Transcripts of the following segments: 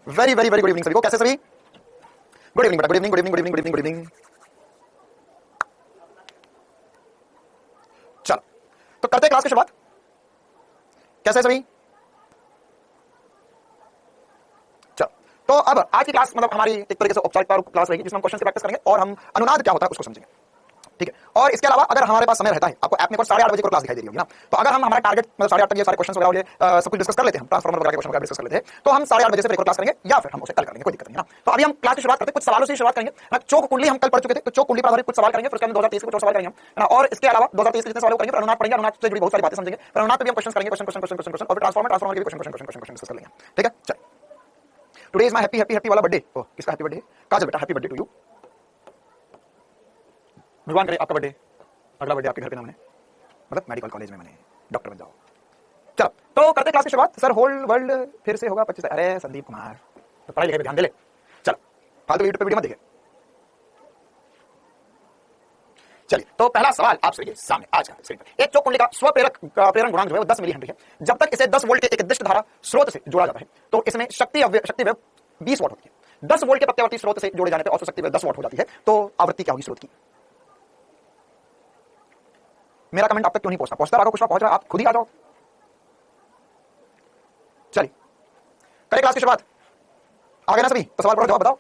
Very very very good evening सभी को। कैसे सभी? गुड इवनिंग बेटा, good evening good evening good evening good evening good evening. चलो तो करते हैं क्लास की शुरुआत। कैसे है सभी? चलो तो अब आज की क्लास मतलब हमारी एक तरीके से औपचारिक क्लास रहेगी जिसमें हम क्वेश्चन की प्रैक्टिस करेंगे और हम अनुनाद क्या होता है उसको समझेंगे। ठीक है, और इसके अलावा अगर हमारे पास समय रहता है, आपको ऐप में 8:30 बजे को क्लास दिखाई दे रही होगी ना, तो अगर हम हमारा टारगेट मतलब 8:30 तक ये सारे क्वेश्चन वगैरह सब कुछ डिस्कस कर लेते हैं, ट्रांसफॉर्मर वगैरह के क्वेश्चन वगैरह डिस्कस कर लेते हैं, तो हम 8:30 बजे से क्लास करेंगे या फिर हम उसे कल करेंगे, कोई दिक्कत नहीं है ना। तो अभी हम क्लास की शुरुआत करते हैं, कुछ सवालों से शुरुआत करेंगे ना। चौक कुंडली हम कल पढ़ चुके थे, तो चौक कुंडली पर आधारित कुछ सवाल करेंगे, फिर उसके बाद 2023 के कुछ सवाल करेंगे ना, और इसके अलावा 2023 के जितने सवाल करेंगे, अनुनाद पढ़ेंगे, अनुनाद से जुड़ी बहुत सारी बातें समझेंगे, फिर अनुनाद पे भी हम क्वेश्चन करेंगे, क्वेश्चन क्वेश्चन क्वेश्चन क्वेश्चन और ट्रांसफॉर्मर के क्वेश्चन डिस्कस कर लेंगे। ठीक है, चलिए। Today is my happy happy happy वाला बर्थडे। ओह, किसका हैप्पी बर्थडे? काजल बेटा, हैप्पी बर्थडे टू यू। भगवान करे आपका बर्थडे, अगला बर्थडे आपके घर पे ना मने, मतलब मेडिकल कॉलेज में मने, डॉक्टर बन जाओ। चलो तो करते क्लास की शुरुआत। सर होल वर्ल्ड फिर से होगा 25। अरे संदीप कुमार, तो पढ़ाई लिखाई पे ध्यान दे ले। चलो फालतू यूट्यूब पे वीडियो मत देखे। चलिए तो पहला सवाल आपसे ये सामने आज का स्क्रीन पर। एक चौक कुंडली का प्रेरण गुणांक जो है वो 10 मिली हेनरी है। जब तक इसे 10 वोल्ट के एक निर्दिष्ट धारा स्रोत से जोड़ा जाता है तो इसमें शक्ति वेव 20 वाट होती है। 10 वोल्ट के प्रत्यावर्ती स्रोत से जोड़े जाने पर औसत शक्ति वेव 10 वाट हो जाती है। तो आवृत्ति क्या होगी स्रोत की? मेरा कमेंट आप तक क्यों नहीं पहुंचता? पहुंचता रहा, कुछ पहुंच रहा, आप खुद ही आ जाओ। चलिए करें क्लास की शुरुआत। आ गए ना सभी? तो सवाल पर जवाब बताओ।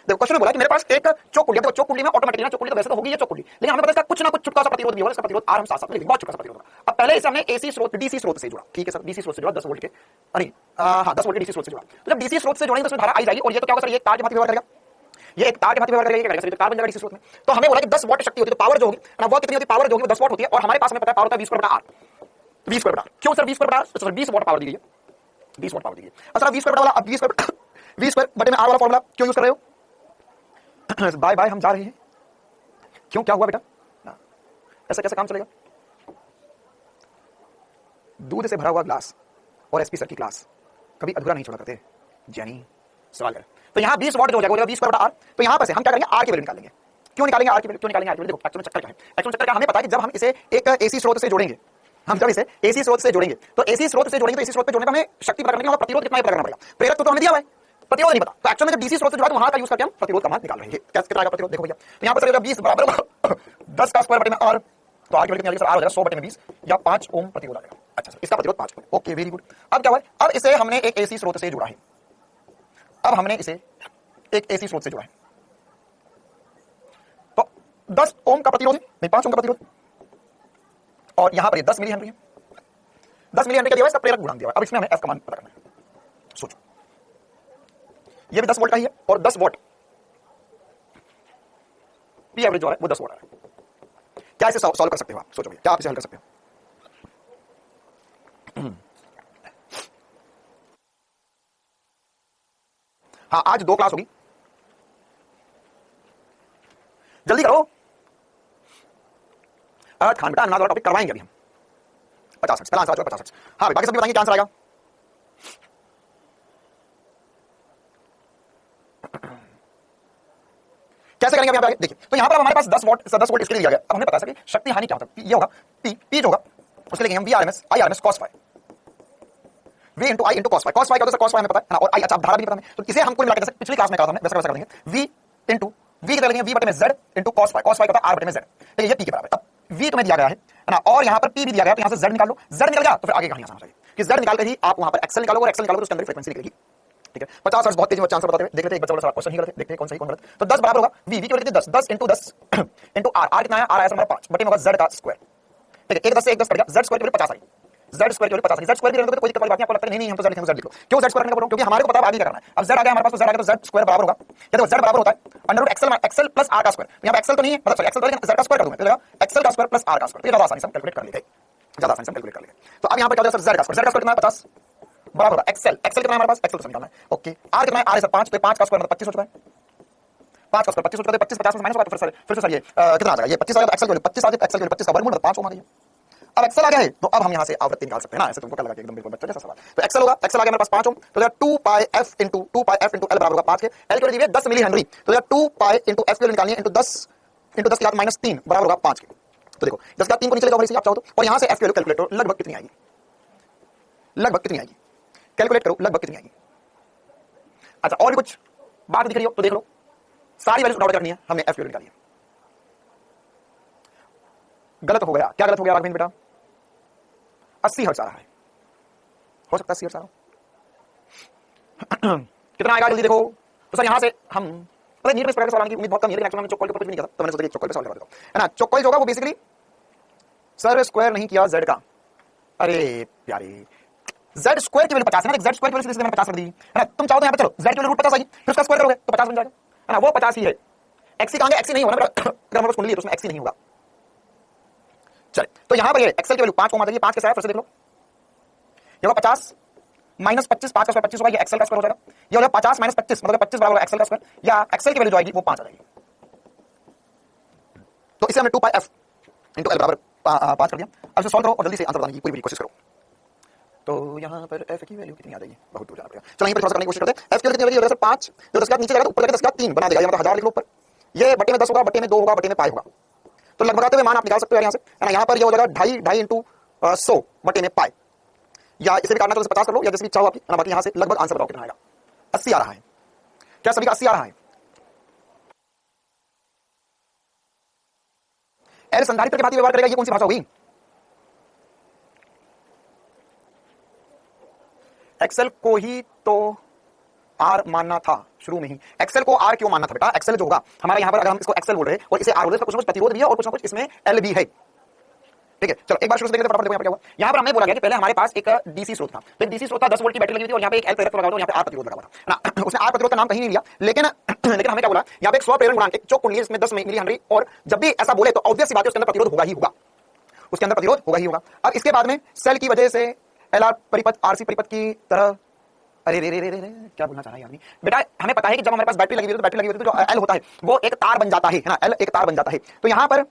देखो क्वेश्चन में बोला कि मेरे पास एक चौक कुंडली है। देखो चौक कुंडली में ऑटोमेटिकली ना, चौक कुंडली तो वैसे तो होगी ये चौक कुंडली, लेकिन हमें पता है इसका कुछ ना कुछ छुटका सा प्रतिरोध भी होगा। इसका प्रतिरोध आर हम साथ साथ में बहुत छुटका सा प्रतिरोध होगा। अब पहले इसे हमने एसी स्रोत डीसी स्रोत से जोड़ा। ठीक है सर, डीसी स्रोत से जोड़ा 10 वोल्ट के, अरे हां 10 वोल्ट के डीसी स्रोत से जोड़ा। तो जब डीसी स्रोत से जोड़ेंगे तो उसमें धारा आई जाएगी और ये तो क्या होगा सर, ये तार के भांति व्यवहार करेगा, ये एक तार के भांति व्यवहार करेगा, क्या करेगा सर, तार बन जाएगा डीसी स्रोत में। तो हमें बोला कि 10 वाट शक्ति होती है, तो पावर जो होगी ना वो कितनी होती है? पावर जो होगी वो 10 वाट होती है, और हमारे पास में पता है पावर होता है 20 √R। 20 √R क्यों sir? 20 √R sir 20 watt power दी गई है, 20 वाट पावर दी गई है। अच्छा 20 वाला, अब 20 बटे में R वाला फॉर्मूला क्यों यूज कर रहे हो? बाय बाय हम जा रहे हैं। क्यों, क्या हुआ बेटा? ऐसा कैसे काम चलेगा? दूध से भरा हुआ ग्लास और एसपी सर की क्लास कभी अधूरा नहीं छोड़ा करते। जैनी सवाल करें तो यहां 20 वाट जो हो जाएगा 20 √ R। तो यहां पर से हम क्या करेंगे? आर की वैल्यू निकालेंगे। क्यों निकालेंगे आर की वैल्यू? क्यों निकालेंगे आर की वैल्यू? देखो एक्चुअल में चक्कर क्या है, एक्चुअल चक्कर क्या, हमें पता है कि जब हम इसे एक एसी स्रोत से जोड़ेंगे, हम जब इसे एसी स्रोत से जोड़ेंगे तो एसी स्रोत से जोड़ेंगे तो एसी स्रोत पे जोड़ने पर हमें शक्ति पता करने के लिए प्रतिरोध कितना पता करना पड़ेगा। प्रेरक तो हमें दिया हुआ है, प्रतिरोध नहीं पता। तो एक्चुअल में जब डीसी स्रोत से जुड़ा तो वहां का यूज करके हम प्रतिरोध का मान निकाल रहे हैं। कैसे कितना आएगा प्रतिरोध? देखो भैया, तो यहां पर चलेगा 20 बराबर 10 का स्क्वायर बटे में R, तो R की वैल्यू कितनी आ जाएगी सर? R हो जाएगा 100 बटे में 20 या 5 ओम प्रतिरोध आ जाएगा। अच्छा सर, इसका प्रतिरोध 5 ओम। Okay very good. अब क्या हुआ? अब इसे हमने एक एसी स्रोत से जोड़ा है। अब हमने इसे एक एसी स्रोत से जोड़ा है तो 10 ओम का प्रतिरोध नहीं 5 ओम का प्रतिरोध, और यहां पर ये 10 मिली हेनरी है। 10 मिली हेनरी का दिया हुआ है, इसका प्रेरक गुणांक दिया हुआ है। अब इसमें हमें F का मान पता करना है। सोचो, ये भी 10 वोल्ट का ही है और 10 वाट पी एवरेज जो है वो 10 वाट है। क्या इसे सॉल्व कर सकते हो आप? सोचो क्या आप इसे हल कर सकते हो? हाँ आज 2 क्लास होगी, जल्दी करो। खान बेटा अनुनाद वाला टॉपिक करवाएंगे अभी हम। 50 पहला आंसर 50। हाँ बाकी सभी बताएंगे क्या आंसर आएगा। कैसे करेंगे यहाँ पे? देखिए तो यहाँ पर हमारे पास 10 वाट इसके लिए दिया गया। अब हमें पता है कि शक्ति हानि क्या होता है, ये होगा पी जो होगा उसके लिए हम IRMS cos phi V into I into cos phi. cos phi क्या होता है? cos फाई हमें पता है ना, और I अच्छा धारा भी पता है। तो इसे हम कुल मिलाकर जैसे पिछली क्लास में कहा था हमने वैसा कर देंगे। V into V कितना लेंगे? V बटे में Z into cos phi. cos phi क्या होता है? R बटे में Z। तो ये P के बराबर है। अब V तुम्हें दिया गया है ना, और यहाँ पर P भी दिया गया है, तो यहाँ से Z निकाल लो। Z निकल गया तो फिर आगे कहानी आसान हो जाएगी कि Z निकाल कर ही आप वहाँ पर XL निकालोगे, और XL निकालोगे तो उसके अंदर फ्रीक्वेंसी निकलेगी। ठीक है, 50 हर्ट्ज बहुत तेजी में आंसर बताते हुए देख लेते हैं। एक बच्चा बोला क्वेश्चन ही गलत है, देखते हैं कौन सही कौन गलत। तो 10 बराबर होगा V की वैल्यू कितनी? 10 into 10 into R कितना है? R आया हमारा 5 बटे में होगा Z का स्क्वायर। ठीक है, एक 10 से एक 10 कट गया, Z स्क्वायर की वैल्यू 50 आई। Z स्क्वायर की वैल्यू 50 आई। Z स्क्वायर की वैल्यू कोई दिक्कत वाली बात नहीं, आपको लगता है नहीं हम तो Z लिखेंगे, Z लिख लो। क्यों Z स्क्वायर करने का बोल रहा हूं? क्योंकि हमारे को पता है आगे क्या करना है। अब Z आ गया हमारे पास, तो Z आ गया तो Z स्क्वायर बराबर होगा, या देखो Z बराबर होता है √XL प्लस R का स्क्वायर। यहां पे XL तो नहीं है, मतलब सॉरी XL तो लेकिन Z का स्क्वायर कर दूंगा, तो XL का स्क्वायर प्लस R का स्क्वायर। ये ज्यादा आसानी से हम कैलकुलेट कर लेते हैं, ज्यादा आसानी से हम कैलकुलेट कर लेंगे। तो अब यहां पे क्या हो जाएगा सर? Z का स्क्वायर कितना है? 50 बराबर होगा XL कितना है हमारे पास? XL तो निकालना है। ओके, R कितना है? R है सर 5, तो 5 का स्क्वायर मतलब 25 हो चुका है। 5 का स्क्वायर 25 हो चुका है, 25 50 में माइनस होगा तो फिर से सर ये कितना आ जाएगा? ये 25 आ जाएगा। XL की वैल्यू 25 आ जाएगी, XL की वैल्यू 25 का वर्गमूल मतलब 5 ओम आ गई। अब XL आ गया है तो अब हम यहां से आवृत्ति निकाल सकते हैं ना। ऐसे तुमको क्या लगा कि एकदम बिल्कुल बच्चा जैसा सवाल। तो XL होगा, XL आ गया मेरे पास 5 ओम, तो 2 पाई f into L बराबर होगा 5 के। L की वैल्यू दी है 10 मिली हेनरी, तो 2 पाई into f की वैल्यू निकालनी है into 10 की घात -3 बराबर होगा 5 के। तो देखो 10 की घात 3 को नीचे ले जाओ भाई आप चाहो तो, और यहां से f की वैल्यू कैलकुलेट करो, लगभग कितनी आएगी? लगभग कितनी आएगी? कैलकुलेट करो लगभग कितनी आएगी? अच्छा, और भी कुछ बात दिख रही हो तो देख लो, सारी वैल्यूज उठाउट करनी है, हमने एफ की वैल्यू निकाली है। गलत हो गया, क्या गलत हो गया राघवेंद्र बेटा? 80 हर्ट्ज आ रहा है, हो सकता है 80 हर्ट्ज आ रहा हो। कितना आएगा जल्दी देखो। तो सर यहां से हम नीट में इस प्रकार के सवाल की उम्मीद बहुत कम है, लेकिन एक्चुअली मैंने चौक कॉइल के ऊपर कुछ भी नहीं किया था, तो मैंने सोचा कि चौक कॉइल पे सॉल्व करवा देता हूं, है ना। चौक कॉइल होगा वो बेसिकली सर स्क्वायर नहीं किया जेड का, अरे प्यारे जेड स्क्वायर की वैल्यू 50 है ना, जेड स्क्वायर की वैल्यू मैंने 50 कर दी, है ना। तुम चाहो तो यहां पे चलो जेड की वैल्यू रूट 50 आएगी, फिर उसका स्क्वायर करोगे तो 50 बन जाएगा, है ना। वो 50 ही है, एक्सी कहां गया, एक्सी नहीं होगा ना, अगर हमारे पास कुंडली है तो उसमें एक्सी नहीं होगा। चलिए, तो यहां पर ये एक्सेल की वैल्यू 5 ओम आ जाएगी। 5 के साथ फिर से देख लो, ये होगा 50 माइनस 25, 5 का स्क्वायर 25 होगा, ये एक्सेल का स्क्वायर हो जाएगा। ये हो जाएगा 50 माइनस 25 मतलब 25 बराबर एक्सेल का स्क्वायर, या एक्सेल की वैल्यू जो आएगी वो 5 आ जाएगी। तो इसे हमने 2 पाई एफ इंटू एल बराबर 5 कर दिया। अब इसे सॉल्व करो और जल्दी से आंसर बताने की पूरी कोशिश करो। तो यहां पर एफ की वैल्यू कितनी आ जाएगी, बहुत दूर जाना पड़ेगा। चलो यहीं पर थोड़ा सा करने की कोशिश करते हैं। एफ की वैल्यू कितनी आ जाएगी, 5 जो 10 नीचे जाएगा तो ऊपर जाकर 10 3 बना देगा, मतलब 1000 लिख लो ऊपर। ये बटे में 10 होगा, बटे में 2 होगा, बटे में पाई होगा। तो लगभग आते हुए मान आप निकाल सकते हो यहां से, है ना। यहां पर ये हो जाएगा 2.5 इंटू 100 बटे में पाई, या इसे भी काटना तो 50 कर लो, या जैसे भी इच्छा हो आपकी, है ना। बाकी यहां से लगभग आंसर बताओ कितना आएगा। 80 आ रहा है, क्या सभी का 80 आ रहा है? एल संधारित्र के भांति व्यवहार करेगा, ये कौन सी भाषा हुई? एक्सेल को ही तो आर मानना था शुरू में ही। एक्सेल को आर क्यों मानना था बेटा? एक्सेल जो होगा हमारा यहां पर, अगर हम इसको एक्सेल बोल रहे हैं और इसे आर बोल रहे हैं, कुछ ना कुछ प्रतिरोध भी है और कुछ ना कुछ इसमें एल भी है, ठीक है। चलो एक बार शुरू से देखते हैं, फटाफट देखो यहां पर क्या हुआ। यहां पर हमने बोला गया कि पहले हमारे पास एक डीसी स्रोत था, तो एक डीसी स्रोत था, 10 वोल्ट की बैटरी लगी हुई थी और यहां पे एक एल प्रेरक लगा हुआ था और यहां पे आर प्रतिरोध लगा हुआ था ना। उसने आर प्रतिरोध का नाम कहीं नहीं लिया, लेकिन हमने क्या बोला, यहां पे एक स्वप्रेरण गुणांक, एक चौक कुंडली इसमें 10 मिली हेनरी, और जब भी ऐसा बोले तो ऑब्वियस सी बात है उसके अंदर प्रतिरोध होगा ही होगा, उसके अंदर प्रतिरोध होगा ही होगा। अब इसके बाद में सेल की वजह से एलआर परिपथ आरसी परिपथ की तरह, अरे रे रे रे रे क्या बोलना चाह रहा है आदमी बेटा? हमें पता है कि जब हमारे पास बैटरी लगी हुई है तो बैटरी लगी हुई है तो जो एल होता है वो एक तार बन जाता है ना, एल एक तार बन जाता है। तो यहां पर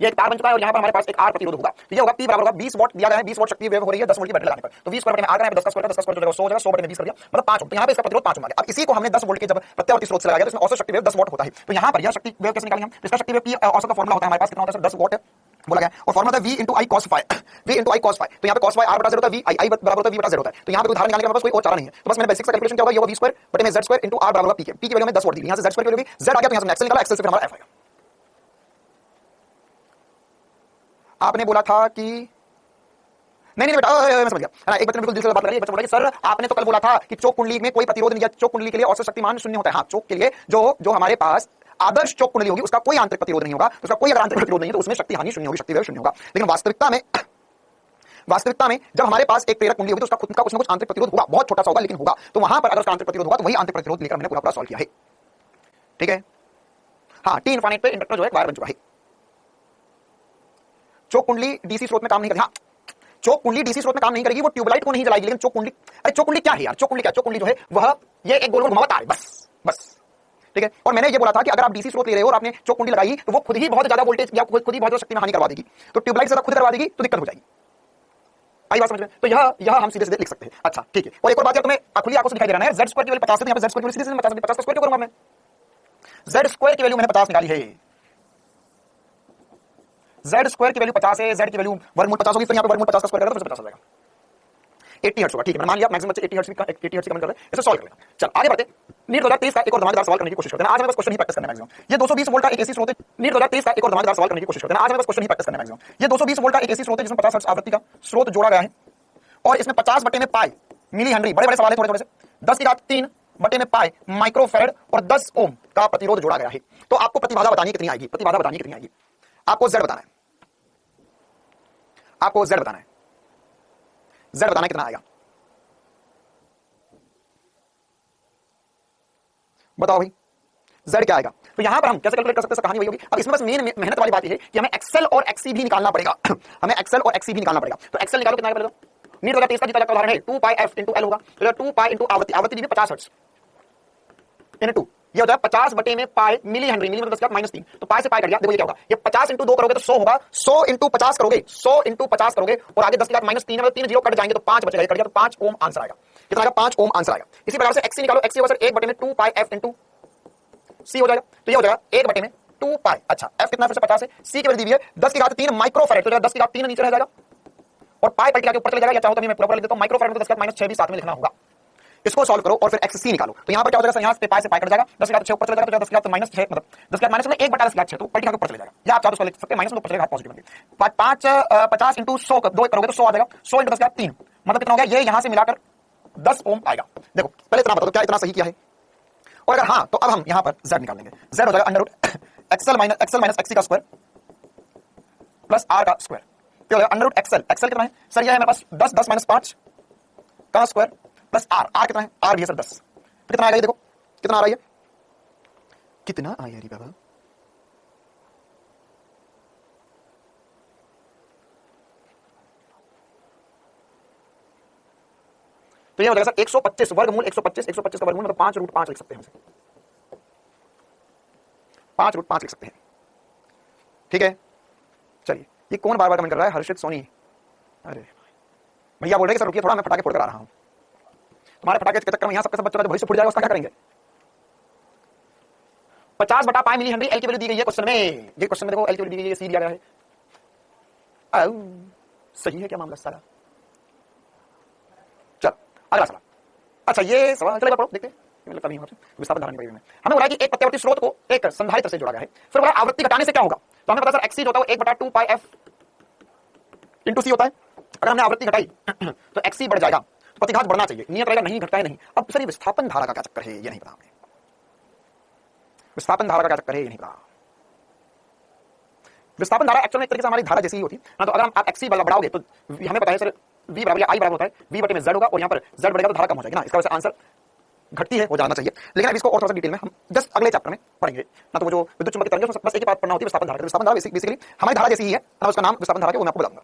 ये एक तार बन चुका है और यहां पर हमारे पास एक आर प्रतिरोध होगा। तो ये होगा P बराबर होगा 20 वॉट दिया गया है, 20 वॉट शक्ति वेव हो रही है 10 वोल्ट की बैटरी लगाने पर। तो 20 स्क्वायर में आ गया है, 10 का स्क्वायर 10 का स्क्वायर जो 100 हो जाएगा, 100 बटे में 20 कर दिया मतलब 5 वोल्ट। तो यहां पे इसका प्रतिरोध 5 ओम आ गया। अब इसी को हमने 10 वोल्ट के जब प्रत्यावर्ती स्रोत से लगाया तो इसमें औसत शक्ति वेव 10 वॉट होता है। तो यहां पर यह शक्ति वेव कैसे निकालेंगे हम? इसका शक्ति वेव P औसत का फार्मूला होता है हमारे पास, कितना होता है 10 वॉट बोला गया, और फार्मूला होता है V into I cos phi, V into I cos phi। तो यहां पे cos phi R बटा Z होता है, V I बराबर होता है V बटा Z होता है। तो यहां पे उदाहरण निकालने के हमारे पास कोई और चारा नहीं है। तो बस मैंने बेसिक सा कैलकुलेशन क्या होगा, ये होगा V स्क्वायर बटे में Z स्क्वायर into R बराबर होगा P के। P की वैल्यू में 10 वोल्ट दी, यहां से Z स्क्वायर की वैल्यू होगी, Z आ गया तो यहां से एक्सेल निकाला, एक्सेल से फिर हमारा F आएगा। आपने बोला था कि नहीं बेटा, मैं समझ गया, है ना। एक बच्चे ने बिल्कुल दिल से बात करी, बच्चा बोला कि सर आपने तो कल बोला था कि चौक कुंडली में कोई प्रतिरोध नहीं है, चौक कुंडली के लिए औसत शक्तिमान शून्य होता है। हाँ, चौक के लिए जो हमारे पास आदर्श चौक कुंडली होगी उसका कोई आंतरिक प्रतिरोध नहीं होगा, उसका कोई अगर आंतरिक प्रतिरोध नहीं है तो उसमें शक्ति हानि शून्य होगी, शक्ति वेव शून्य होगा। लेकिन वास्तविकता में जब हमारे पास एक प्रेरक कुंडली होगी तो उसका खुद का कुछ ना कुछ आंतरिक प्रतिरोध होगा, बहुत छोटा सा होगा लेकिन होगा। तो वहां पर अगर उसका आंतरिक प्रतिरोध होगा तो वही आंतरिक प्रतिरोध लेकर हमने पूरा सॉल्व किया है, ठीक है। हाँ, टी इनफाइनाइट पे इंडक्टर जो है वायर बन चुका है। चौक कुंडली डीसी स्रोत में काम नहीं करती। हाँ, चौक कुंडली डीसी स्रोत में काम नहीं करेगी, वो ट्यूबलाइट को नहीं जलाएगी, लेकिन चौक कुंडली, अरे चौक कुंडली क्या है यार? चौक कुंडली क्या? चौक कुंडली जो है वह ये एक गोल गोल घुमावदार है, बस ठीक है। और मैंने ये बोला था कि अगर आप डीसी स्रोत ले रहे हो और आपने चौक कुंडली लगाई तो वो खुद ही बहुत ज्यादा वोल्टेज या खुद ही बहुत ज्यादा शक्ति में हानि करवा देगी। तो ट्यूबलाइट से खुद करवा देगी तो दिक्कत हो जाएगी। आई बात समझ में? तो यह हम सीधे सीधे लिख सकते हैं। अच्छा ठीक है, और एक और बात यार तुम्हें खुली आंखों से दिखाई दे रहा है, Z स्क्वायर की वैल्यू 50 है, तो यहां पे Z स्क्वायर की वैल्यू सीधे 50 का स्क्वायर क्यों करूंगा मैं? Z स्क्वायर की वैल्यू मैंने 50 निकाली है, Z स्क्वायर की वैल्यू 50 है, Z की वैल्यू वर्गमूल 50 होगी, फिर यहां पे वर्गमूल 50 का स्क्वायर करेगा तो 50 आ जाएगा। 80 हर्ट्ज होगा, ठीक है। मैंने मान लिया मैक्सिमम बच्चे 80 हर्ट्ज की कमेंट कर रहे हैं, इसे सॉल्व कर लेना। चल आगे बढ़ते। नीट 2023 का एक और धमाकेदार सवाल करने की कोशिश करते हैं। आज हमें बस क्वेश्चन ही प्रैक्टिस करना है मैक्सिमम। ये 220 वोल्ट का एक एसी स्रोत है। नीट 2023 का एक और धमाकेदार सवाल करने की कोशिश करते हैं। आज हमें बस क्वेश्चन ही प्रैक्टिस करना है मैक्सिमम। ये 220 वोल्ट का एक एसी स्रोत है जिसमें 50 हर्ट्ज आवृत्ति का स्रोत जोड़ा गया है और इसमें 50 बटे में पाई मिली हेनरी, बड़े बड़े सवाल है थोड़े से, 10 की घात 3 बटे में पाई माइक्रोफैरड और 10 ओम का प्रतिरोध जोड़ा गया है। तो आपको प्रतिबाधा बतानी कितनी आएगी, प्रतिबाधा बतानी कितनी आएगी? आपको Z बताना है, आपको Z बताना है, Z बताना कितना आएगा बताओ भाई, Z क्या आएगा? तो यहां पर हम कैसे कैलकुलेट कर सकते हैं, कहानी वही होगी। अब इसमें बस मेन मेहनत वाली बात यह है कि हमें एक्सेल और एक्सी भी निकालना पड़ेगा। हमें एक्सेल और एक्सी भी निकालना पड़ेगा। तो एक्सेल निकालो कितना आएगा? नीट 2023 का जितना उदाहरण है 2 पाई f into l होगा, तो 2 पाई into आवृत्ति, आवृत्ति दी है 50 हर्ट्ज इन 2, ये हो जाएगा 50 बटे में पाई मिली हेनरी, मिली मतलब 10 का -3, तो पाई से पाई कट गया। देखो ये क्या होगा, ये 50 into 2 करोगे तो 100 होगा, 100 into 50 करोगे, 100 into 50 करोगे और आगे 10 की घात -3 है, 3 जीरो कट जाएंगे तो 5 बचेगा, कट गया तो 5 ओम आंसर आएगा। कितना आएगा? 5 ओम आंसर आएगा। इसी प्रकार से एक्सी निकालो, एक्सी होगा सर 1 बटे में 2 पाई f into c हो जाएगा, तो ये हो जाएगा 1 बटे में 2 पाई। अच्छा f कितना? फिर से 50 है, c की वैल्यू दी है 10 की घात 3 माइक्रोफैरड, तो 10 की घात 3 नीचे रह जाएगा और पाई पलट के ऊपर चले जाएगा, या चाहो तो मैं पूरा लिख देता हूं, माइक्रोफैरड में 10 की घात -6 भी साथ में लिखना होगा। इसको सॉल्व करो और फिर एक्स सी निकालो। तो यहां पर क्या हो जाएगा सर, यहां से पाई से पाई कट जाएगा, 10 के 6 ऊपर चला जाएगा, तो 10 के माइनस 6 मतलब 10 के माइनस में 1 बटा 10 के 6 तो पलटी के ऊपर चले जाएगा, या आप चाहो तो लिख सकते हैं माइनस में ऊपर चलेगा, पॉजिटिव बन गया। 50 इंटू 100 2 करोगे तो 100 आ जाएगा, 100 इंटू 10 का 3 मतलब कितना हो गया, ये यहां से मिलाकर 10 ओम आएगा। देखो पहले इतना बताओ क्या इतना सही किया है, और अगर हां तो अब हम यहां पर z निकाल लेंगे। z हो जाएगा under root XL minus XC का स्क्वायर प्लस आर का स्क्वायर, तो अंडर रूट एक्सएल कितना है सर, ये है मेरे पास 10 माइनस 5 का स्क्वायर प्लस आर कितना है, आर भी है सर 10, तो कितना आएगा ये देखो कितना आ रहा है, कितना आया रे बाबा, तो ये हो जाएगा सर 125 वर्गमूल 125 का वर्गमूल मतलब 5 रूट 5 लिख सकते हैं, 5 रूट 5 लिख सकते हैं। ठीक है चलिए, ये कौन बार बार कमेंट कर रहा है, हर्षित सोनी, अरे भैया बोल रहे हैं कि सर रुकिए थोड़ा मैं फटाके फोड़ कर आ रहा हूं, तुम्हारे फटाके के चक्कर में यहां सबका सब बच्चों का भविष्य फूट जाएगा, उसका क्या करेंगे। 50 बटा पाई मिली हेनरी एल की वैल्यू दी गई है क्वेश्चन में, ये क्वेश्चन में देखो एल की वैल्यू दी गई है, सी दिया गया है, सही है क्या मामला सारा। चलो अगला सवाल, अच्छा ये सवाल चलेगा पढ़ो देखते हैं, लगता नहीं विस्थापन धारा में हमें बोला कि एक प्रत्यावर्ती स्रोत को एक संधारित्र से जोड़ा गया है, फिर बोला आवृत्ति घटाने से क्या होगा, तो हमें पता सर एक्सी जो होता है 1/2 पाई एफ इंटू सी होता है, अगर हमने आवृत्ति घटाई तो एक्सी बढ़ जाएगा, तो प्रतिघात बढ़ना चाहिए, नियत रहेगा नहीं घटता है नहीं। अब सर विस्थापन धारा का क्या चक्कर है, ये नहीं पता हमें, विस्थापन धारा का क्या चक्कर है ये नहीं पता। विस्थापन धारा एक्चुअल में एक तरीके से हमारी धारा जैसी ही होती है, तो अगर आप एक्सी बढ़ाओगे तो हमें पता है सर v बराबर आई बराबर होता है v बटे में z होगा, और यहाँ पर z बढ़ेगा तो धारा कम हो जाएगी ना, इसका वैसे आंसर घटती है वो जानना चाहिए, लेकिन अब इसको और थोड़ा सा डिटेल में हम जस्ट अगले चैप्टर में पढ़ेंगे ना, तो वो जो विद्युत चुंबकीय तरंगें बस एक ही बात पढ़ना होती है, विस्थापन धारा। विस्थापन धारा बेसिकली हमारी धारा जैसी ही है, उसका नाम विस्थापन धारा है, वो मैं आपको बताऊंगा।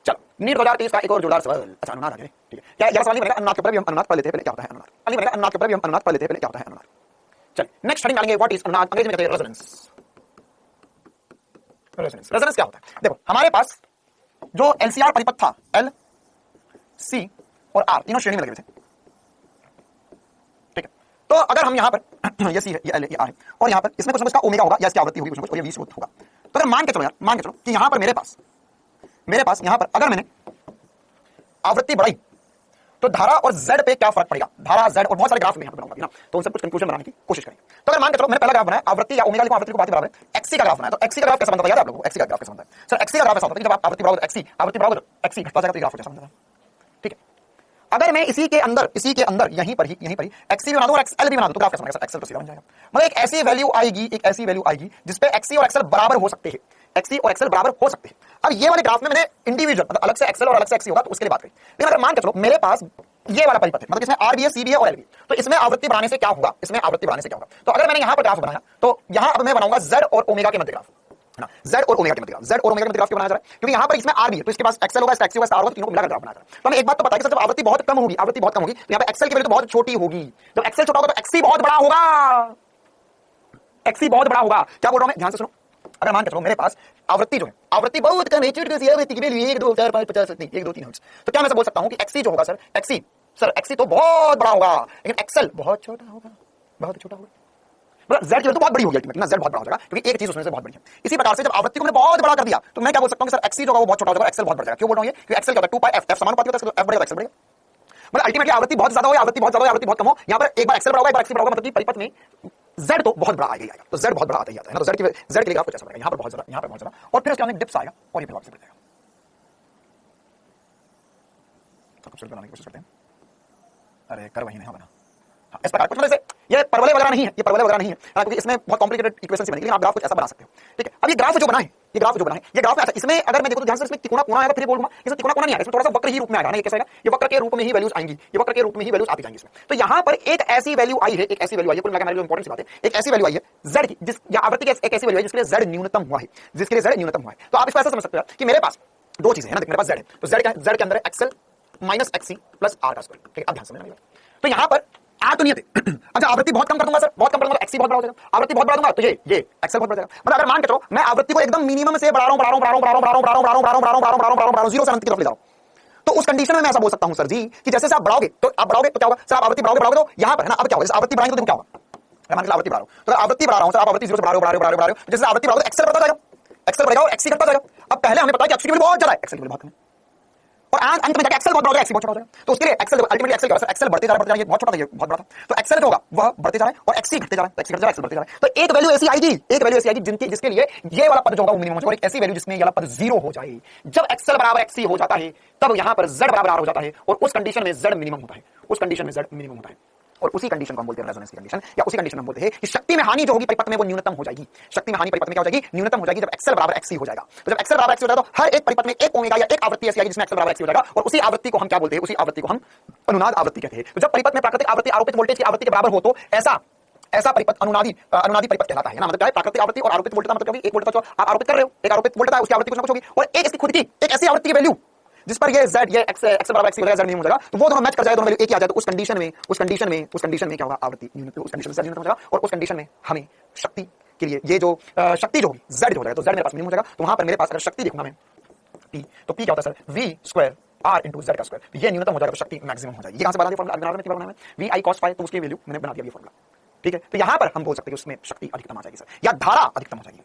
चलो नीट 2023 का एक और जोरदार सवाल, अच्छा अनुनाद आ गया, ठीक है क्या 11 सवाल नहीं बनेगा, अनुनाद के ऊपर भी हम अनुनाद पढ़ लेते हैं, पहले क्या होता है अनुनाद, अगली बनेगा अनुनाद के ऊपर भी हम अनुनाद पढ़ लेते हैं, पहले क्या होता है अनुनाद। चलिए नेक्स्ट हेडिंग डालेंगे व्हाट इज अनुनाद, अंग्रेजी में कहते हैं रेजोनेंस। रेजोनेंस क्या होता है, देखो हमारे पास जो एलसीआर परिपथ था एल सी और आर तीनों श्रेणी में लगे हुए थे, ठीक है, तो अगर हम यहां पर ये सी है ये एल है ये आर है, और यहां पर इसमें कुछ इसका ओमेगा होगा या इसकी आवृत्ति होगी कुछ और ये वी स्रोत होगा, तो अगर मान के चलो कि यहां पर मेरे पास यहां पर अगर मैंने आवृत्ति बढ़ाई तो धारा और z पे क्या फर्क पड़ेगा, धारा z और बहुत सारे ग्राफ में यहां पर बनाऊंगा ना, तो उन सब कुछ कंक्लूजन बनाने की कोशिश करेंगे। तो अगर मान के चलो मैंने पहला ग्राफ बनाया आवृत्ति या ओमेगा लिखो, आवृत्ति को बात बराबर है एक्सी का ग्राफ बनाया, तो एक्सी का ग्राफ कैसा बनता है याद है आप लोगों को, एक्सी का ग्राफ कैसा बनता है सर, एक्सी का ग्राफ ऐसा होता है जब आप आवृत्ति बराबर एक्सी घटता जाएगा तो ग्राफ कैसा बनता है, ठीक है। अगर मैं इसी के अंदर यहीं पर ही एक्सी भी बना दूं और एक्सएल भी बना दूं तो ग्राफ कैसा बनेगा सर, एक्सएल तो सीधा बन जाएगा, मतलब एक ऐसी वैल्यू आएगी जिस पे एक्सी और एक्सएल बराबर हो सकते हैं, एक्सी और एक्सएल बराबर हो सकते हैं। अब ये वाले ग्राफ में मैंने इंडिविजुअल मतलब अलग से एक्सएल और अलग से एक्सी होगा तो उसके लिए बात करी, लेकिन अगर मान के चलो मेरे पास ये वाला परिपथ है, मतलब इसमें आर भी है सी भी है और एल भी, तो इसमें आवृत्ति बढ़ाने से क्या होगा, तो अगर मैंने यहां पर ग्राफ बनाया तो यहां अब मैं बनाऊंगा z और ओमेगा के मध्य ग्राफ, है ना, z और ओमेगा के मध्य ग्राफ क्यों बनाया जा रहा है, क्योंकि यहां पर इसमें आर भी है तो इसके पास एक्सएल होगा, इसका एक्सी होगा, स्टार होगा, तीनों को मिलाकर ग्राफ बनाया जा रहा है। तो हमें एक बात तो पता है कि जब आवृत्ति बहुत कम होगी तो यहां पर एक्सएल की वैल्यू तो बहुत छोटी होगी, जब एक्सएल छोटा होगा तो एक्सी बहुत बड़ा होगा, क्या बोल रहा हूं मैं, ध्यान से सुनो। अगर मान के चलो मेरे पास आवृत्ति जो है, आवृत्ति बहुत कम है, आवृत्ति की वैल्यू 1 2 4 5 50 नहीं 1 2 3 हर्ट्ज, तो क्या मैं बोल सकता हूं कि एक्सी जो होगा सर एक्सी तो बहुत बड़ा होगा, लेकिन एक्सएल बहुत छोटा होगा, मतलब z की वैल्यू तो बहुत बड़ी होगी अल्टीमेटली ना, z बहुत बड़ा हो जाएगा क्योंकि एक चीज उसमें से बहुत बड़ी है। इसी प्रकार से जब आवृत्ति को मैंने बहुत बड़ा कर दिया तो मैं क्या बोल सकता हूं कि सर एक्सी जो होगा वो बहुत छोटा हो जाएगा, एक्सएल बहुत बड़ा हो जाएगा। क्यों बोल रहा हूं ये, क्योंकि एक्सएल क्या होता है 2 पाई एफ समानुपाती होता है, एफ बढ़ेगा एक्सएल बढ़ेगा, मतलब अल्टीमेटली आवृत्ति बहुत ज्यादा हो या आवृत्ति बहुत कम हो, यहां पर एक बार एक्सएल बड़ा होगा एक बार एक्सी बड़ा होगा, मतलब कि परिपथ में z तो बहुत बड़ा आएगा, तो z बहुत बड़ा आता ही आता है ना, तो z के लिए ग्राफ कुछ ऐसा बनेगा, यहां पर बहुत ज्यादा और फिर उसके बाद डिप्स आएगा और ये फिर वापस बढ़ जाएगा। तो कुछ बनाने की कोशिश करते हैं, अरे कर वही नहीं बना, हाँ, इस प्रकार कुछ मतलब ये परवलय वगैरह नहीं है, क्योंकि इसमें बहुत कॉम्प्लिकेटेड इक्वेशन बनेगी, लेकिन आप ग्राफ कुछ ऐसा बना सकते हो, ठीक है। अब ये ग्राफ जो बना है ये ग्राफ में अच्छा इसमें अगर मैं देखूं तो ध्यान से इसमें तिकोना आएगा, फिर बोलूंगा इसमें तिकोना नहीं आएगा, इसमें थोड़ा सा वक्र ही रूप में आएगा ना, ये कैसा आएगा, ये वक्र के रूप में ही वैल्यूज आएंगी, आती जाएंगी इसमें। तो यहां पर एक ऐसी वैल्यू आई है, कुल मिलाकर जो इंपॉर्टेंट सी बात है, एक ऐसी वैल्यू आई है z की, जिस या आवृत्ति की एक ऐसी वैल्यू है जिसके लिए z न्यूनतम हुआ है, तो आप इसको ऐसा समझ सकते हो कि मेरे पास दो चीजें हैं ना, मेरे पास z है, तो z के अंदर XL minus XC plus R का स्क्वायर, ठीक है। अब ध्यान से समझना, तो यहां पर आ तो नहीं थे, अच्छा आवृत्ति बहुत कम कर दूंगा सर, एक्सी बहुत बड़ा हो जाएगा, आवृत्ति बहुत बड़ा दूंगा तो ये एक्सएल बहुत बड़ा जाएगा, मतलब अगर मान के चलो मैं आवृत्ति को एकदम मिनिमम से बढ़ा रहा हूं 0 से अनंत की तरफ ले जाओ, तो उस कंडीशन में मैं ऐसा बोल सकता हूं सर जी कि जैसे आप बढ़ाओगे तो क्या होगा सर, आप आवृत्ति बढ़ाओगे तो यहां पर है ना, अब क्या होगा, आवृत्ति बढ़ाएंगे तो क्या होगा, मैं मान लो आवृत्ति बढ़ा रहा हूं, तो आवृत्ति बढ़ा रहा हूं सर, आप आवृत्ति 0 से बढ़ा रहे हो, जैसे आवृत्ति बढ़ाओगे एक्सएल बढ़ता जाएगा और एक्सी घटता जाएगा। अब पहले हमें पता है कि एक्सी की वैल्यू बहुत ज्यादा है, एक्सएल की वैल्यू बहुत कम है, और अंत में जाके एक्सेल बहुत बड़ा हो जाएगा, एक्सी बहुत छोटा हो जाएगा। तो उसके लिए एक्सेल अल्टीमेटली एक्सेल क्या होगा सर, एक्सेल बढ़ते जा रहा है, ये बहुत छोटा था, ये बहुत बड़ा था। तो एक्सेल जो होगा वह बढ़ते जा रहा है और एक्सी घटते जा रहा है, एक्सी घट जा रहा है, एक्सेल बढ़ते जा रहा है। तो एक वैल्यू ऐसी आएगी, एक वैल्यू ऐसी आएगी जिसके लिए ये वाला पद जो होगा वो मिनिमम हो जाएगा, और एक ऐसी वैल्यू जिसमें ये वाला पद 0 हो जाए। जब एक्सेल बराबर एक्सी हो जाता है तब यहां पर z बराबर r हो जाता है, और उस कंडीशन में z मिनिमम होता है, उस कंडीशन में z मिनिमम होता है। और उसी कंडीशन को हम बोलते हैं रेजोनेंस की कंडीशन, या उसी कंडीशन हम बोलते हैं कि शक्ति में हानि जो होगी परिपथ में वो न्यूनतम हो जाएगी। शक्ति में हानि परिपथ में क्या हो जाएगी, न्यूनतम हो जाएगी जब एक्सेल बराबर एक्सी हो जाएगा। तो जब एक्सेल बराबर एक्सी हो जाएगा तो हर एक परिपथ में एक ओमेगा या एक आवृत्ति ऐसी आएगी जिसमें एक्सेल बराबर एक्सी हो जाएगा, और उसी आवृत्ति को हम क्या बोलते हैं, उसी आवृत्ति को हम अनुनाद आवृत्ति कहते हैं। तो जब परिपथ में प्राकृतिक आवृत्ति आरोपित वोल्टेज की आवृत्ति के बराबर हो तो ऐसा परिपथ अनुनादी परिपथ कहलाता है ना। मतलब क्या है, प्राकृतिक आवृत्ति और आरोपित वोल्टेज का मतलब क्या है, एक वोल्टेज आप आरोपित कर रहे हो, एक आरोपित वोल्टेज है, उसकी आवृत्ति कुछ ना कुछ होगी, और एक इसकी खुद की एक ऐसी आवृत्ति की वैल्यू जिस पर ये z ये x बराबर x हो जाएगा, z मिनिमम हो जाएगा। तो वो दोनों मैच कर जाए, दोनों वैल्यू एक ही आ जाए, तो उस कंडीशन में क्या होगा, आवृत्ति न्यूनतम, उस कंडीशन में z न्यूनतम हो जाएगा। और उस कंडीशन में हमें शक्ति के लिए ये जो शक्ति जो होगी z हो जाएगा, तो z मेरे पास मिनिमम हो जाएगा। तो वहां पर मेरे पास अगर शक्ति देखूंगा मैं p, तो p क्या होता है sir, v square r into z का स्क्वायर, तो ये न्यूनतम हो जाएगा, तो शक्ति मैक्सिमम हो जाएगी। ये कहां से बना दिया formula, v i cos phi, तो उसकी वैल्यू मैंने बना दिया ये फॉर्मूला, ठीक है। तो यहां पर हम बोल सकते हैं कि उसमें शक्ति अधिकतम आ जाएगी सर, या धारा अधिकतम हो जाएगी।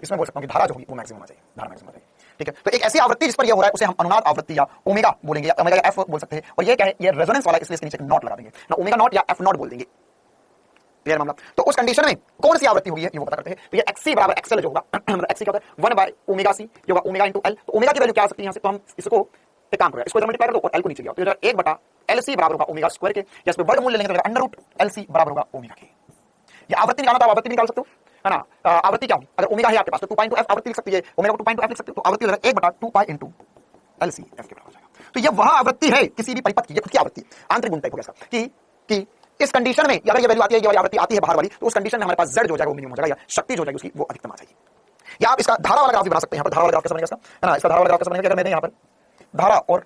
इसमें बोल सकता हूं कि धारा जो होगी वो मैक्सिमम आ जाएगी, धारा मैक्सिमम आ जाएगी, ठीक है। तो एक ऐसी आवृत्ति जिस पर ये हो रहा है उसे हम अनुनाद आवृत्ति या ओमेगा बोलेंगे, या ओमेगा या एफ बोल सकते हैं। और ये क्या है, ये रेजोनेंस वाला, इसलिए इसके नीचे नॉट लगा देंगे ना, ओमेगा नॉट या एफ नॉट बोल देंगे, क्लियर मामला। तो उस कंडीशन में कौन सी आवृत्ति होगी ये वो पता करते हैं। तो ये एक्सी बराबर एक्सएल जो होगा, मतलब एक्सी क्या होता है, 1 बाय ओमेगा सी, ये होगा ओमेगा इंटू एल। तो ओमेगा की वैल्यू क्या आ सकती है यहां से, तो हम इसको एक काम करें, इसको मल्टीप्लाई कर दो और एल को नीचे ले आओ, तो 1 बटा एल सी बराबर होगा ओमेगा स्क्वायर के, या इस पे वर्गमूल ले लेंगे तो अंडर रूट एल सी बराबर होगा ओमेगा के। ये आवृत्ति निकालना, तो आवृत्ति निकाल सकते हो, है ना। आवृत्ति क्या होगी, अगर ओमेगा है आपके पास तो 2 पाई इंटू एफ आवृत्ति लिख सकते हैं, ओमेगा को 2 पाई इंटू एफ लिख सकते हो, तो आवृत्ति 1 बटा 2 pi into L C F के बराबर हो जाएगा। तो ये वह आवृत्ति है किसी भी परिपथ की, ये खुद की आवृत्ति, आंतरिक गुण टाइप हो गया इसका, कि इस कंडीशन में अगर ये वैल्यू आती है, ये वाली आवृत्ति आती है बाहर वाली, तो उस कंडीशन में हमारे पास z जो हो जाएगा वो मिनिमम हो जाएगा, या शक्ति जो हो जाएगी उसकी वो अधिकतम आ जाएगी। या आप इसका धारा वाला ग्राफ भी बना सकते हैं, यहाँ पर धारा वाला ग्राफ कैसे बनेगा इसका, है ना। इसका धारा वाला ग्राफ कैसे बनेगा, अगर मैंने यहाँ पर धारा और,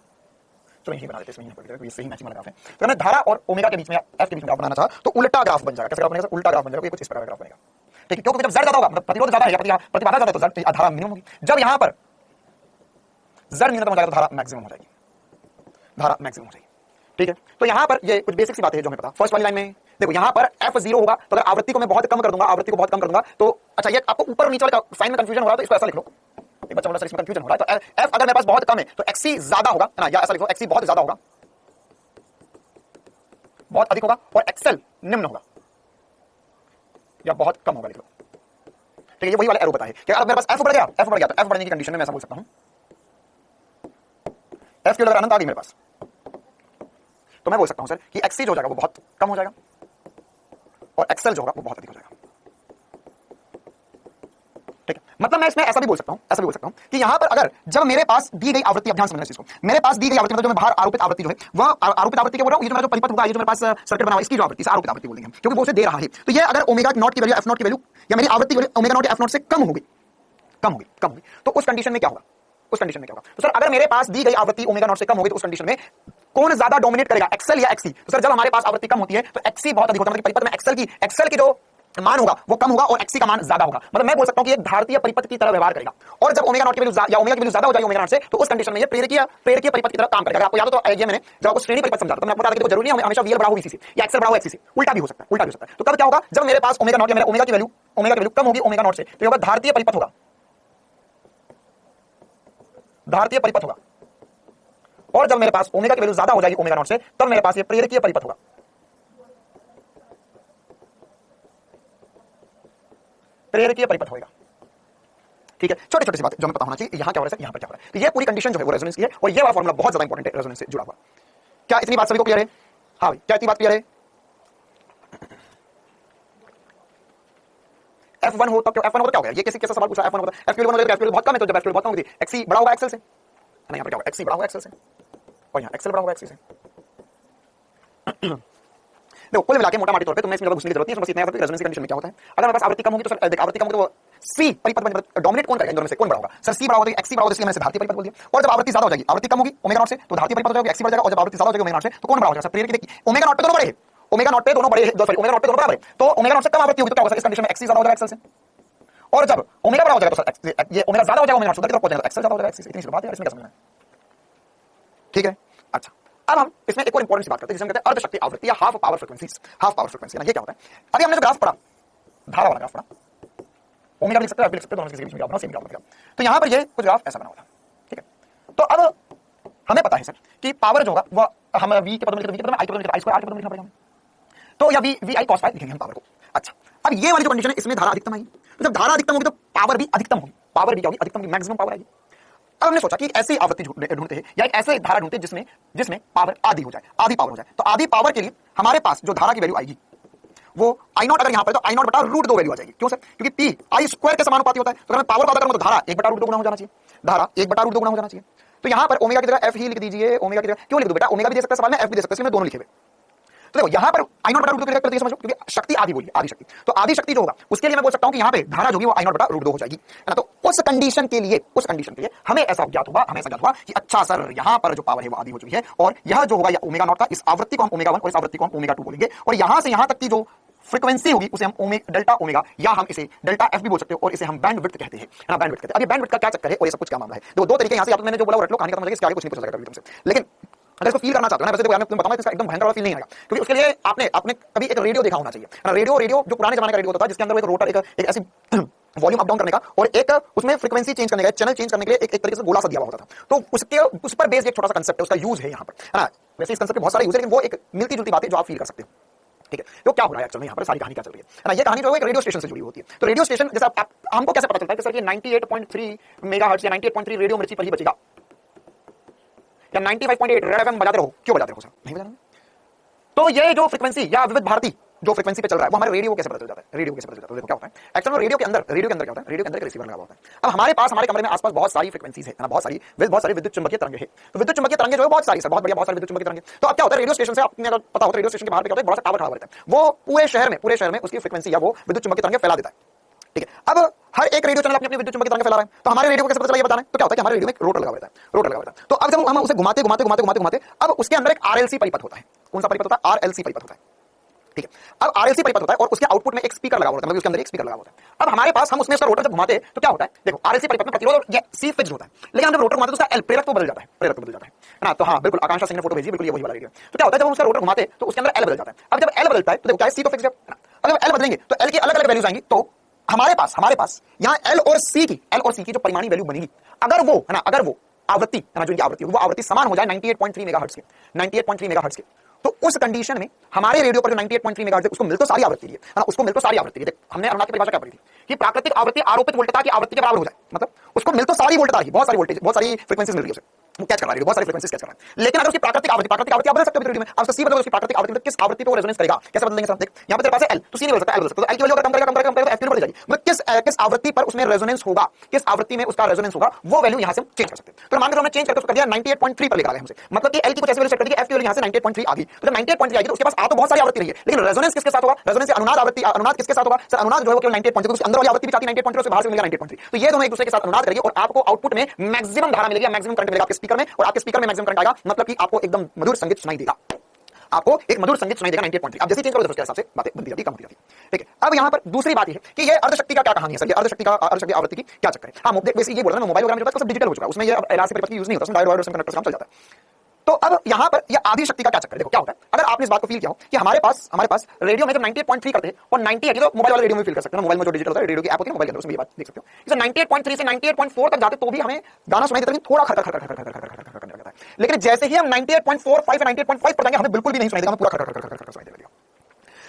चलो यही बना देते हैं, इसमें ये सही मैचिंग वाला ग्राफ है। तो मैं धारा और ओमेगा के बीच में, एफ के बीच में ग्राफ बनाना चाहा तो उल्टा ग्राफ बन जाएगा। कैसे ग्राफ बनेगा, उल्टा ग्राफ बन जाएगा, कुछ इस प्रकार का ग्राफ बनेगा, ठीक है। क्योंकि जब z ज्यादा होगा, मतलब प्रतिरोध ज्यादा है या प्रतिबाधा ज्यादा है, तो धारा मिनिमम होगी। जब यहाँ पर z न्यूनतम हो जाएगा तो धारा मैक्सिमम हो जाएगी, धारा मैक्सिमम हो जाएगी, ठीक है। तो यहाँ पर ये कुछ बेसिक सी बातें हैं जो हमें पता। फर्स्ट वाली लाइन में देखो, यहाँ पर f 0 होगा, तो अगर आवृत्ति को मैं बहुत कम कर दूंगा, आवृत्ति को बहुत कम कर दूंगा, तो अच्छा ये आपको ऊपर और नीचे वाले साइन में कंफ्यूजन हो रहा है, तो इसको ऐसा लिख लो, एक बच्चा बोला सर इसमें कंफ्यूजन हो रहा है, तो f अगर मेरे पास बहुत कम है तो xc ज्यादा होगा, है ना, या ऐसा लिखो xc बहुत ज्यादा होगा, बहुत अधिक होगा, और xl निम्न होगा या बहुत कम होगा, लिख लो, ठीक है। ये वही वाला एरो बताए कि अगर मेरे पास f बढ़ गया, f बढ़ गया, तो f बढ़ने की कंडीशन में मैं ऐसा बोल सकता हूं, f की अगर अनंत आ गई मेरे पास, तो मैं बोल सकता हूं सर कि xc जो हो जाएगा वो बहुत कम हो जाएगा, और xl जो होगा वो बहुत अधिक हो जाएगा, ठीक है। मतलब मैं इसमें ऐसा भी बोल सकता हूं कि यहां पर अगर जब मेरे पास दी गई आवृत्ति, अब ध्यान समझना इस चीज को, मेरे पास दी गई आवृत्ति मतलब जो मैं बाहर आरोपित आवृत्ति जो है, वह आरोपित आवृत्ति क्या बोल रहा हूं, ये जो मेरा जो परिपथ होगा, ये जो मेरे पास सर्किट बना हुआ है, इसकी जो आवृत्ति, आरोपित आवृत्ति बोलेंगे हम, क्योंकि वो उसे दे रहा है। तो ये अगर ओमेगा नॉट की वैल्यू, एफ नॉट की वैल्यू, या मेरी आवृत्ति ओमेगा नॉट या एफ नॉट से कम होगी, तो उस कंडीशन में क्या होगा, तो सर अगर मेरे पास दी गई आवृत्ति ओमेगा नॉट से कम होगी, तो उस कंडीशन में कौन ज्यादा डोमिनेट करेगा, एक्सेल या एक्सी। तो सर जब हमारे पास आवृत्ति कम होती है तो एक्सी बहुत अधिक होता है, मतलब परिपथ में एक्सेल की जो मान होगा वो कम होगा और एक्सी का मान ज्यादा होगा। मतलब मैं बोल सकता हूं कि एक धारतीय परिपथ की तरह व्यवहार करेगा, और जब ओमेगा नॉट की वैल्यू या ओमेगा की वैल्यू ज्यादा हो जाएगी ओमेगा नॉट से, तो उस कंडीशन में ये प्रेरकीय परिपथ की तरह काम करेगा। आपको याद हो तो ये मैंने जब आपको श्रेणी परिपथ समझा, तो मैं आपको बता दें कि जरूरी नहीं है हमेशा वीएल बड़ा हो वीसी से या एक्सेल बड़ा हो एक्सी से, उल्टा भी हो सकता है। तो कब क्या होगा, जब मेरे पास ओमेगा नॉट या मेरा ओमेगा की वैल्यू कम होगी ओमेगा नॉट से, तो ये होगा धारतीय परिपथ होगा, और जब मेरे पास ओमेगा की वैल्यू ज्यादा हो जाएगी ओमेगा नॉट से, तब मेरे पास ये प्रेरकीय परिपथ होगा, होगा, ठीक है। छोटी छोटी सी बातें जो हमें पता होना चाहिए, यहां क्या हो रहा है, यहां पर क्या हो रहा है। तो ये पूरी कंडीशन जो है वो रेजोनेंस की है, और ये वाला फॉर्मूला बहुत ज्यादा इंपॉर्टेंट है, रेजोनेंस से जुड़ा हुआ। क्या इतनी बात सभी को क्लियर है? हाँ भाई, क्या इतनी बात क्लियर है? F1 हो तो क्या हो गया, ये कैसा सवाल पूछा, F1 होता है, F बहुत कम है, तो जब F बहुत कम होगी XC बड़ा होगा एक्सेल से, है ना, यहाँ पर क्या होगा, XC बड़ा होगा एक्सेल से, और यहाँ XL बड़ा होगा XC से। देखो कुल मिला के मोटा मोटी तौर पे तुम्हें इसमें घुसने की जरूरत नहीं है, बस इतना याद रखो रेजोनेंस की कंडीशन में क्या होता है। अगर मेरे पास आवृत्ति कम होगी तो सर आवृत्ति कम होगी तो सी परिपथ में डोमिनेट कौन करेगा, इन दोनों में से कौन बड़ा होगा, सर सी बड़ा होगा, एक्सी बड़ा होगा, इसलिए मैंने धारतीय परिपथ बोल दिया। और जब आवृत्ति ज्यादा हो जाएगी, आवृत्ति कम होगी ओमेगा नॉट से, तो धारतीय परिपथ हो जाएगा, एक्सी बढ़ जाएगा, और जब आवृत्ति ज्यादा हो जाएगी ओमेगा नॉट से, तो कौन बड़ा हो जाएगा, प्रेरक देखिए ओमेगा नॉट पे दोनों बड़े हैं, ओमेगा नॉट पे दोनों बराबर है, तो ओमेगा नॉट से कम आवृत्ति होगी तो क्या होगा, इस कंडीशन में एक्सी ज्यादा हो जाएगा एक्सेल से, और जब ओमेगा बड़ा हो जाएगा तो सर ये ओमेगा ज्यादा हो जाएगा ओमेगा नॉट से, तो एक्सेल ज्यादा हो जाएगा एक्सी से। इतनी सी बात है, इसमें क्या समझना है, ठीक है। अच्छा, अब हम इसमें एक और इंपॉर्टेंट सी बात करते हैं जिसे हम कहते हैं अर्धशक्ति आवृत्ति या हाफ पावर फ्रीक्वेंसी ना। ये क्या होता है, अभी हमने जो ग्राफ पढ़ा, धारा वाला ग्राफ पढ़ा, ओमेगा लिख सकते हैं, लिख सकते हैं, दोनों के बीच में ग्राफ बना, सेम ग्राफ बनेगा। तो यहां पर ये कुछ ग्राफ ऐसा बना हुआ था, ठीक है। तो अब हमें पता है सर कि पावर जो होगा वह हम v के पद में लिख देंगे, आई के पद में लिख, आई स्क्वायर r के पद में लिखना पड़ेगा। तो या v i cos phi लिखेंगे हम पावर को। अच्छा, अब ये वाली जो कंडीशन है इसमें धारा अधिकतम आएगी, तो जब धारा अधिकतम होगी तो पावर भी अधिकतम होगी, पावर भी क्या होगी, अधिकतम की मैक्सिमम पावर आएगी। अब हमने सोचा कि एक ऐसी आवृत्ति ढूंढते हैं या एक ऐसे धारा ढूंढते हैं जिसमें पावर आधी हो जाए, आधी पावर हो जाए। तो आधी पावर के लिए हमारे पास जो धारा की वैल्यू आएगी वो आई नॉट, अगर यहां पर तो आई नॉट बटा रूट 2 वैल्यू आ जाएगी। क्यों सर? क्योंकि पी आई स्क्वायर के समानुपाती होता है, तो अगर मैं पावर को अगर तो धारा 1 बटा रूट 2 गुना हो जाना चाहिए, धारा 1 बटा रूट 2 गुना हो जाना चाहिए। तो यहां पर ओमेगा की जगह एफ ही लिख दीजिए, ओमेगा की जगह क्यों लिख दो बेटा, ओमेगा भी दे सकता है सवाल में, एफ भी दे सकता है, इसलिए मैं दोनों लिखे हुए। तो देखो यहां पर आई नॉट बटा रूट 2 के समझो, क्योंकि शक्ति आधी बोली, आधी शक्ति, तो आधी शक्ति जो होगा उसके लिए मैं बोल सकता हूं कि यहां पे धारा जो होगी वो आई नॉट बटा रूट 2 हो जाएगी, है ना। तो उस कंडीशन के लिए हमें ऐसा ज्ञात हुआ कि अच्छा सर यहां पर जो पावर है वो आधी हो चुकी है, और यह जो होगा या ओमेगा नॉट का, इस आवृत्ति को हम ओमेगा 1 और इस आवृत्ति को हम ओमेगा 2 बोलेंगे, और यहां से यहां तक की जो फ्रीक्वेंसी होगी उसे हम डेल्टा ओमेगा या हम इसे डेल्टा एफ भी बोल सकते हो, और इसे हम बैंडविड्थ कहते हैं, है ना, बैंडविड्थ कहते हैं। अब ये बैंडविड्थ का क्या चक्कर है और ये सब कुछ क्या मामला है, दो तरीके यहां से, या तो मैंने जो बोला वो रट लो, कहानी खत्म हो जाएगी, इसके आगे कुछ नहीं पूछा जाएगा तुमसे। लेकिन अगर इसको फील करना चाहते हो ना, वैसे देखो मैं बताऊंगा, इसका एकदम भयंकर वाला फील नहीं आएगा, क्योंकि उसके लिए आपने कभी एक रेडियो देखा होना चाहिए, है ना। रेडियो जो पुराने जमाने का रेडियो होता था, जिसके अंदर एक रोटर, एक ऐसी वॉल्यूम अप डाउन करने का और एक उसमें फ्रीक्वेंसी चेंज करने का, चैनल चेंज करने के लिए एक तरीके से गोला सा दिया हुआ होता था। तो उस पर बेस्ड एक छोटा सा कंसेप्ट है, उसका यूज है यहाँ पर, है ना। वैसे इस कंसेप्ट के बहुत सारे यूज है, लेकिन वो एक मिलती जुलती बात है जो आप फील कर सकते हो, ठीक है। तो क्या हो रहा है एक्चुअली यहाँ पर, सारी कहानी क्या चल रही है ना। ये कहानी जो है एक रेडियो स्टेशन से जुड़ी होती है। तो रेडियो स्टेशन जैसे हमको कैसे पता चलता है कि सर ये 98.3 मेगाहर्ट्ज या 98.3 रेडियो मिर्ची पर ही बचेगा, या 95.8 रेड एफएम बजाते रहो, क्यों बजाते रहो सर, नहीं बजाना। तो ये जो फ्रीक्वेंसी या विविध भारती जो फ्रीक्वेंसी पे चल रहा है वो हमारे रेडियो कैसे पता चल जाता है, रेडियो कैसे पता चल जाता है। देखो क्या होता है एक्चुअली रेडियो के अंदर क्या होता है, रेडियो के अंदर एक रिसीवर लगा होता है। अब हमारे कमरे में आसपास बहुत सारी फ्रीक्वेंसीज है ना, बहुत सारी विद्युत चुंबकीय तरंगे है। तो विद्युत चुंबकीय तरंगे जो है बहुत सारी सर, बहुत बढ़िया, बहुत सारी विद्युत चुंबकीय तरंगे। तो अब क्या होता है, रेडियो स्टेशन से आपने अगर पता होता है, रेडियो स्टेशन के बाहर क्या होता है, बड़ा सा टावर खड़ा रहता है, वो पूरे शहर में उसकी फ्रीक्वेंसी या वो विद्युत चुंबकीय तरंगे फैला देता है, ठीक है। अब हर एक रेडियो चैनल अपनी विद्युत चुंबकीय तरंगे फैला रहा है, तो हमारे रेडियो को कैसे पता चला ये बताना है। तो क्या होता है कि हमारे रेडियो में एक रोटर लगा हुआ है, तो अब जब हम उसे घुमाते अब उसके अंदर एक आरएलसी परिपथ होता है। कौन सा परिपथ होता है, आरएलसी परिपथ होता है, ठीक है। अब आरएलसी परिपथ होता है और उसके आउटपुट में एक स्पीकर लगा होता है, मतलब उसके अंदर एक स्पीकर लगा होता है। अब हमारे पास हम उसमें उसका रोटर जब घुमाते हैं तो क्या होता है, देखो आरएलसी परिपथ में प्रतिरोध ये सी फिक्स होता है, लेकिन हम जब रोटर घुमाते हैं तो उसका एल प्रेरक तो बदल जाता है, ना। तो हाँ बिल्कुल, आकांक्षा सिंह ने फोटो भेजी, बिल्कुल ये वही वाला रेडियो। तो क्या होता है जब हम उसका रोटर घुमाते हैं तो उसके अंदर एल बदल जाता है। अब जब एल बदलता है तो देखो क्या है, सी तो फिक्स है, अब जब एल बदलेंगे तो एल की अलग अलग वैल्यूज आएंगी। तो हमारे पास यहाँ एल और सी की जो परिमाणी वैल्यू बनेगी, अगर वो आवृत्ति है ना, जो इनकी आवृत्ति वो आवृत्ति समान हो जाए 98.3 मेगाहर्ट्ज के, 98.3 मेगाहर्ट्ज के, तो उस कंडीशन में हमारे रेडियो पर जो 98.3 मेगाहर्ट्ज है उसको मिल तो सारी आवृत्ति है ना, उसको मिल तो सारी आवृत्ति है। हमने अनुनाद की परिभाषा क्या पढ़ी थी कि प्राकृतिक आवृत्ति आरोपित वोल्टता की आवृत्ति के बराबर हो जाए, मतलब उसको मिल तो सारी वोल्टता है, बहुत सारी वोल्टेज, बहुत सारी फ्रीक्वेंसीज मिल रही है उसे, कैच कर रहा है, बहुत सारी फ्रीक्वेंसीज कैच कर रहा है। लेकिन अगर उसकी प्राकृतिक आवृत्ति आप बदल सकते हो रेडियो में, आप सी बदलो, उसकी प्राकृतिक आवृत्ति किस आवृत्ति पे वो रेजोनेंस करेगा, कैसे बदलेंगे सर। देख यहाँ पे तेरे पास है एल, तो सी नहीं बदल सकता, एल बदल सकता है। तो एल की वैल्यू अगर कम करेगा तो एफ की बढ़ जाएगी, मतलब किस आवृत्ति पर उसमें रेजोनेंस होगा, किस आवृत्ति में उसका रेजोनेंस होगा, वो वैल्यू यहाँ से हम चेंज कर सकते हैं। तो मान लो हमने चेंज करके उसको कर दिया 98.3 पर लेकर आ गए हमसे, मतलब कि एल की कुछ ऐसी वैल्यू सेट कर दी, एफ की वैल्यू यहाँ से 98.3 आ गई। तो जब 98.3 आएगी तो उसके पास आ तो बहुत सारी आवृत्ति रही है, लेकिन रेजोनेंस किसके साथ होगा, रेजोनेंस से अनुनाद आवृत्ति, अनुनाद किसके साथ होगा सर, अनुनाद जो है वो केवल 98.3, उसके अंदर वाली आवृत्ति भी चाहती है 98.3, उससे बाहर से मिलेगा 98.3। तो ये दोनों एक दूसरे के साथ अनुनाद करेंगे और आपको आउटपुट में मैक्सिमम धारा मिलेगी, मैक्सिमम करंट मिलेगा आपके स्पीकर में, और आपके स्पीकर में मैक्सिमम करंट आएगा, मतलब कि आपको एकदम मधुर संगीत सुनाई देगा, आपको एक मधुर संगीत सुनाई देगा 98.3। अब जैसे चेंज करोगे उसके हिसाब से बातें बनती जाती है, कम होती जाती है, ठीक है। अब यहाँ पर दूसरी बात ये है कि ये अर्धशक्ति का क्या कहानी है सर, ये अर्धशक्ति आवृत्ति की क्या चक्कर है। हाँ बेसिकली ये बोल रहा है, मोबाइल वगैरह मेरे पास सब डिजिटल हो चुका है, उसमें ये एलआरसी परिपथ यूज नहीं होता, उसमें डायोड और सेमीकंडक्टर काम चल जाता है। तो अब यहाँ पर ये आधी शक्ति का क्या चक्कर है, देखो क्या होता है, अगर आपने इस बात को फील किया हो कि हमारे पास रेडियो में जब 98.3 करते हैं और 90 है, तो मोबाइल वाले रेडियो में फील कर सकते हैं, मोबाइल में जो डिजिटल होता है रेडियो की ऐप होती है मोबाइल के अंदर, उसमें ये बात देख सकते हो। इसे 98.3 से 98.4 तक जाते तो भी हमें गाना सुनाई देता है, थोड़ा खड़खड़ करने लगता है। लेकिन जैसे ही हम 98.45 या 98.5 पर जाएंगे हमें बिल्कुल भी नहीं सुनाई देगा, हमें पूरा खड़खड़ सुनाई देगा।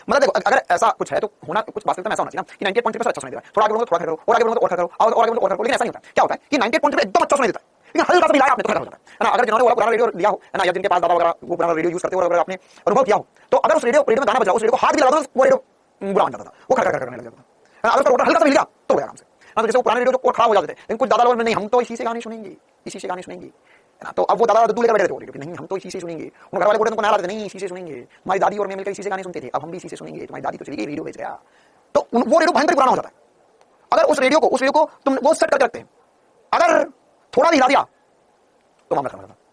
मतलब देखो अगर ऐसा कुछ है तो होना कुछ वास्तविकता में ऐसा होना चाहिए ना कि 98.3 पर अच्छा सुनाई दे रहा है, थोड़ा आगे बढ़ो, थोड़ा खड़े रहो, और आगे बढ़ो, और खड़े रहो, और आगे बढ़ो, और खड़े रहो, लेकिन ऐसा नहीं होता। क्या होता है कि 98.3 पर एकदम अच्छा सुनाई देता है, लेकिन हल्का सा भी लाया आपने तो खड़ा हो जाता है ना। अगर जिन्होंने पुराना रेडियो लिया हो है ना, या जिनके पास दादा वगैरह वो पुराना रेडियो यूज करते हो और अगर आपने अनुभव किया हो, तो अगर उस रेडियो में गाना बजा, उस रेडियो को हाथ भी लगा दो, वो रेडियो बुरा मान जाता था, वो खड़खड़ करने लग जाता था। अगर उसका रोटर हल्का सा मिल गया तो आराम से, तो जैसे वो पुराने रेडियो जो खराब हो जाते थे, लेकिन कुछ दादा लोग नहीं, हम तो इसी से गाने सुनेंगे, इसी से गाने सुनेंगे, है ना। तो अब वो दादा दूर लेकर बैठे थे, नहीं हम तो इसी से सुनेंगे, उन घर वाले बोलते उनको नारा नहीं इसी से सुनेंगे, हमारी दादी और मैं मिलकर इसी से गाने सुनते थे, अब हम भी इसी से सुनेंगे, तुम्हारी दादी तो चली गई, रेडियो बेच गया। तो वो रेडियो भयंकर पुराना हो जाता है। अगर उस रेडियो को तुम वो सेट करके रखते हैं, अगर थोड़ा भी हिला दिया तो मामला खत्म हो जाता है,